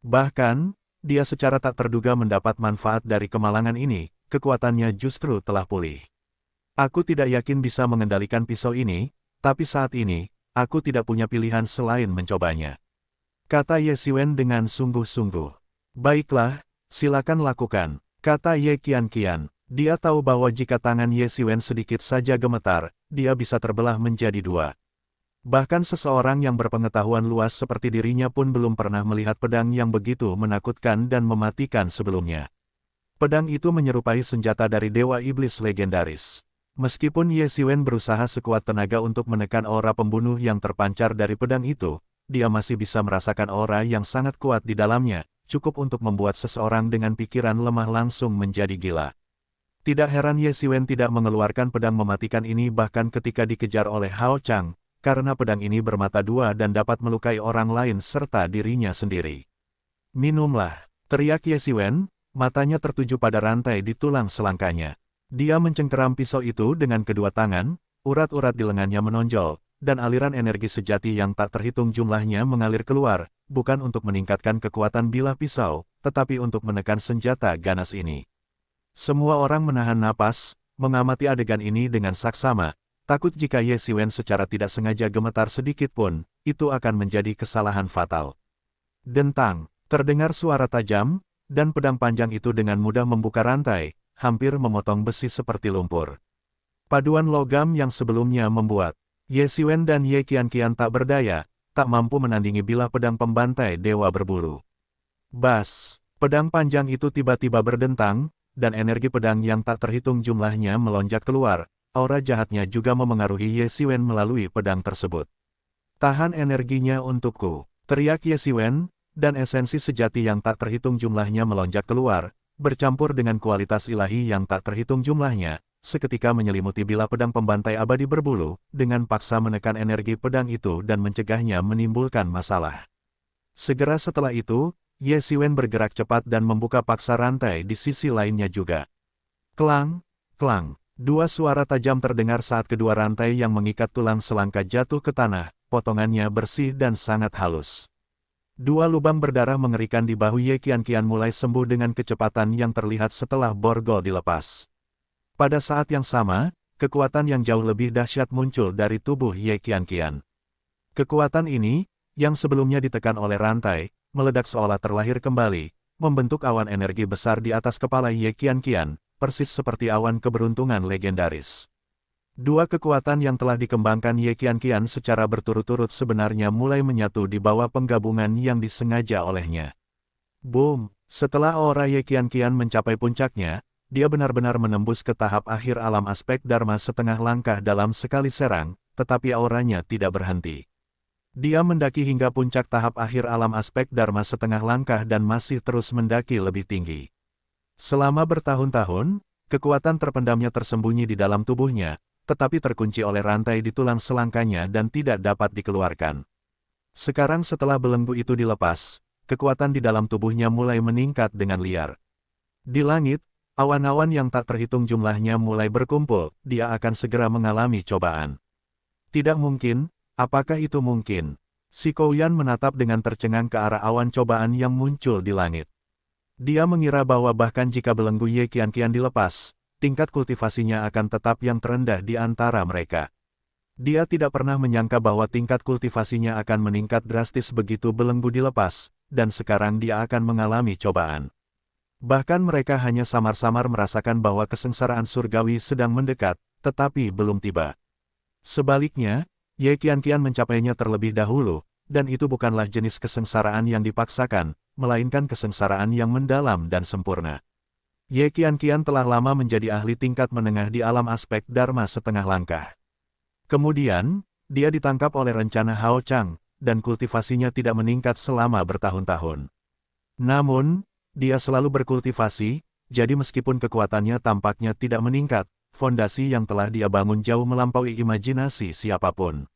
Speaker 1: Bahkan, dia secara tak terduga mendapat manfaat dari kemalangan ini, kekuatannya justru telah pulih. Aku tidak yakin bisa mengendalikan pisau ini, tapi saat ini, aku tidak punya pilihan selain mencobanya. Kata Ye Xiwen dengan sungguh-sungguh. Baiklah, silakan lakukan, kata Ye Qianqian. Dia tahu bahwa jika tangan Ye Xiwen sedikit saja gemetar, dia bisa terbelah menjadi dua. Bahkan seseorang yang berpengetahuan luas seperti dirinya pun belum pernah melihat pedang yang begitu menakutkan dan mematikan sebelumnya. Pedang itu menyerupai senjata dari dewa iblis legendaris. Meskipun Ye Xiwen berusaha sekuat tenaga untuk menekan aura pembunuh yang terpancar dari pedang itu, dia masih bisa merasakan aura yang sangat kuat di dalamnya, cukup untuk membuat seseorang dengan pikiran lemah langsung menjadi gila. Tidak heran Ye Xiwen tidak mengeluarkan pedang mematikan ini bahkan ketika dikejar oleh Hao Chang, karena pedang ini bermata dua dan dapat melukai orang lain serta dirinya sendiri. Minumlah, teriak Ye Xiwen, matanya tertuju pada rantai di tulang selangkanya. Dia mencengkeram pisau itu dengan kedua tangan, urat-urat di lengannya menonjol, dan aliran energi sejati yang tak terhitung jumlahnya mengalir keluar, bukan untuk meningkatkan kekuatan bilah pisau, tetapi untuk menekan senjata ganas ini. Semua orang menahan napas, mengamati adegan ini dengan saksama, takut jika Ye Xiwen secara tidak sengaja gemetar sedikit pun, itu akan menjadi kesalahan fatal. Dentang, terdengar suara tajam, dan pedang panjang itu dengan mudah membuka rantai, hampir memotong besi seperti lumpur. Paduan logam yang sebelumnya membuat Ye Xiwen dan Ye Qianqian tak berdaya, tak mampu menandingi bilah pedang pembantai dewa berbulu. Bas, pedang panjang itu tiba-tiba berdentang, dan energi pedang yang tak terhitung jumlahnya melonjak keluar, aura jahatnya juga memengaruhi Ye Xiwen melalui pedang tersebut. Tahan energinya untukku, teriak Ye Xiwen, dan esensi sejati yang tak terhitung jumlahnya melonjak keluar, bercampur dengan kualitas ilahi yang tak terhitung jumlahnya, seketika menyelimuti bilah pedang pembantai abadi berbulu, dengan paksa menekan energi pedang itu dan mencegahnya menimbulkan masalah. Segera setelah itu, Ye Xiwen bergerak cepat dan membuka paksa rantai di sisi lainnya juga. Klang, klang, dua suara tajam terdengar saat kedua rantai yang mengikat tulang selangka jatuh ke tanah, potongannya bersih dan sangat halus. Dua lubang berdarah mengerikan di bahu Ye Qianqian mulai sembuh dengan kecepatan yang terlihat setelah borgol dilepas. Pada saat yang sama, kekuatan yang jauh lebih dahsyat muncul dari tubuh Ye Qianqian. Kekuatan ini, yang sebelumnya ditekan oleh rantai, meledak seolah terlahir kembali, membentuk awan energi besar di atas kepala Ye Qianqian, persis seperti awan keberuntungan legendaris. Dua kekuatan yang telah dikembangkan Ye Qianqian secara berturut-turut sebenarnya mulai menyatu di bawah penggabungan yang disengaja olehnya. Boom! Setelah aura Ye Qianqian mencapai puncaknya, dia benar-benar menembus ke tahap akhir alam aspek Dharma setengah langkah dalam sekali serang, tetapi auranya tidak berhenti. Dia mendaki hingga puncak tahap akhir alam aspek Dharma setengah langkah dan masih terus mendaki lebih tinggi. Selama bertahun-tahun, kekuatan terpendamnya tersembunyi di dalam tubuhnya, tetapi terkunci oleh rantai di tulang selangkanya dan tidak dapat dikeluarkan. Sekarang setelah belenggu itu dilepas, kekuatan di dalam tubuhnya mulai meningkat dengan liar. Di langit, awan-awan yang tak terhitung jumlahnya mulai berkumpul, dia akan segera mengalami cobaan. Tidak mungkin, apakah itu mungkin? Si Kouyan menatap dengan tercengang ke arah awan cobaan yang muncul di langit. Dia mengira bahwa bahkan jika belenggu Ye Qianqian dilepas, tingkat kultivasinya akan tetap yang terendah di antara mereka. Dia tidak pernah menyangka bahwa tingkat kultivasinya akan meningkat drastis begitu belenggu dilepas, dan sekarang dia akan mengalami cobaan. Bahkan mereka hanya samar-samar merasakan bahwa kesengsaraan surgawi sedang mendekat, tetapi belum tiba. Sebaliknya, Ye Qianqian mencapainya terlebih dahulu, dan itu bukanlah jenis kesengsaraan yang dipaksakan, melainkan kesengsaraan yang mendalam dan sempurna. Ye Qianqian telah lama menjadi ahli tingkat menengah di alam aspek Dharma setengah langkah. Kemudian, dia ditangkap oleh rencana Hao Chang, dan kultivasinya tidak meningkat selama bertahun-tahun. Namun, dia selalu berkultivasi, jadi meskipun kekuatannya tampaknya tidak meningkat, fondasi yang telah dia bangun jauh melampaui imajinasi siapapun.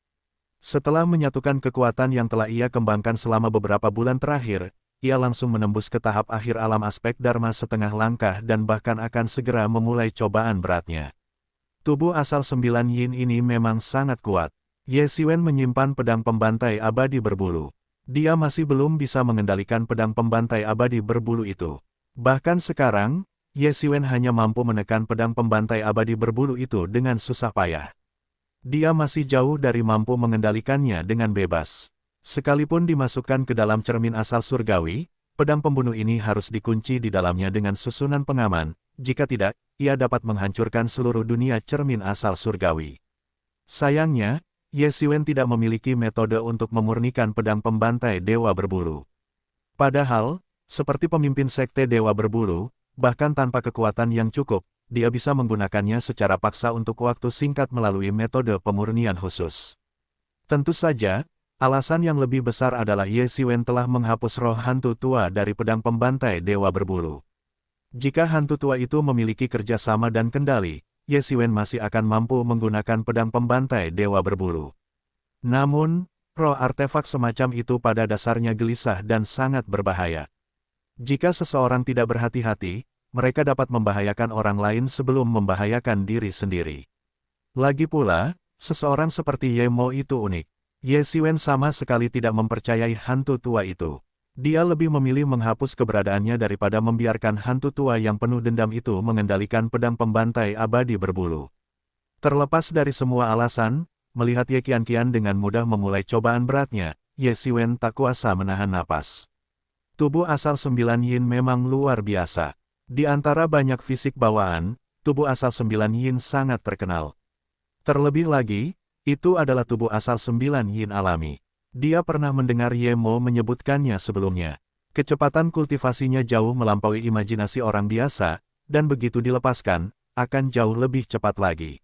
Speaker 1: Setelah menyatukan kekuatan yang telah ia kembangkan selama beberapa bulan terakhir, ia langsung menembus ke tahap akhir alam aspek Dharma setengah langkah dan bahkan akan segera memulai cobaan beratnya. Tubuh asal 9 yin ini memang sangat kuat. Ye Xiwen menyimpan pedang pembantai abadi berbulu. Dia masih belum bisa mengendalikan pedang pembantai abadi berbulu itu. Bahkan sekarang, Ye Xiwen hanya mampu menekan pedang pembantai abadi berbulu itu dengan susah payah. Dia masih jauh dari mampu mengendalikannya dengan bebas. Sekalipun dimasukkan ke dalam cermin asal surgawi, pedang pembunuh ini harus dikunci di dalamnya dengan susunan pengaman, jika tidak, ia dapat menghancurkan seluruh dunia cermin asal surgawi. Sayangnya, Ye Xiwen tidak memiliki metode untuk memurnikan pedang pembantai dewa berbulu. Padahal, seperti pemimpin sekte dewa berbulu, bahkan tanpa kekuatan yang cukup, dia bisa menggunakannya secara paksa untuk waktu singkat melalui metode pemurnian khusus. Tentu saja, alasan yang lebih besar adalah Ye Xiwen telah menghapus roh hantu tua dari pedang pembantai Dewa Berbulu. Jika hantu tua itu memiliki kerjasama dan kendali, Ye Xiwen masih akan mampu menggunakan pedang pembantai Dewa Berbulu. Namun, roh artefak semacam itu pada dasarnya gelisah dan sangat berbahaya. Jika seseorang tidak berhati-hati, mereka dapat membahayakan orang lain sebelum membahayakan diri sendiri. Lagi pula, seseorang seperti Ye Mo itu unik. Ye Xiwen sama sekali tidak mempercayai hantu tua itu. Dia lebih memilih menghapus keberadaannya daripada membiarkan hantu tua yang penuh dendam itu mengendalikan pedang pembantai abadi berbulu. Terlepas dari semua alasan, melihat Ye Qianqian dengan mudah memulai cobaan beratnya, Ye Xiwen tak kuasa menahan napas. Tubuh asal 9 Yin memang luar biasa. Di antara banyak fisik bawaan, tubuh asal 9 Yin sangat terkenal. Terlebih lagi, itu adalah tubuh asal 9 Yin alami. Dia pernah mendengar Ye Mo menyebutkannya sebelumnya. Kecepatan kultivasinya jauh melampaui imajinasi orang biasa, dan begitu dilepaskan, akan jauh lebih cepat lagi.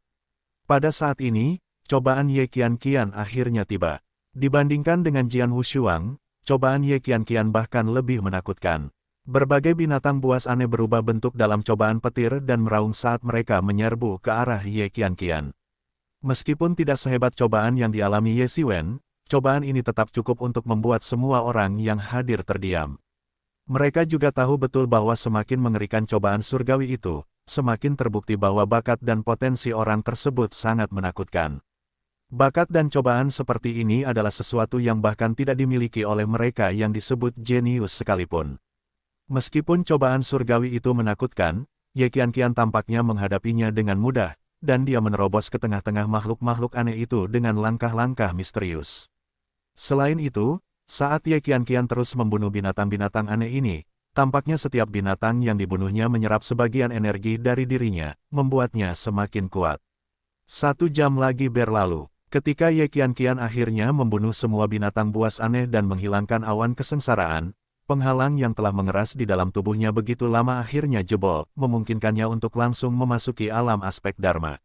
Speaker 1: Pada saat ini, cobaan Ye Qianqian akhirnya tiba. Dibandingkan dengan Jian Wushuang, cobaan Ye Qianqian bahkan lebih menakutkan. Berbagai binatang buas aneh berubah bentuk dalam cobaan petir dan meraung saat mereka menyerbu ke arah Ye Qianqian. Meskipun tidak sehebat cobaan yang dialami Ye Xiwen, cobaan ini tetap cukup untuk membuat semua orang yang hadir terdiam. Mereka juga tahu betul bahwa semakin mengerikan cobaan surgawi itu, semakin terbukti bahwa bakat dan potensi orang tersebut sangat menakutkan. Bakat dan cobaan seperti ini adalah sesuatu yang bahkan tidak dimiliki oleh mereka yang disebut jenius sekalipun. Meskipun cobaan surgawi itu menakutkan, Ye Qianqian tampaknya menghadapinya dengan mudah, dan dia menerobos ke tengah-tengah makhluk-makhluk aneh itu dengan langkah-langkah misterius. Selain itu, saat Ye Qianqian terus membunuh binatang-binatang aneh ini, tampaknya setiap binatang yang dibunuhnya menyerap sebagian energi dari dirinya, membuatnya semakin kuat. 1 jam lagi berlalu. Ketika Ye Qianqian akhirnya membunuh semua binatang buas aneh dan menghilangkan awan kesengsaraan, penghalang yang telah mengeras di dalam tubuhnya begitu lama akhirnya jebol, memungkinkannya untuk langsung memasuki alam aspek Dharma.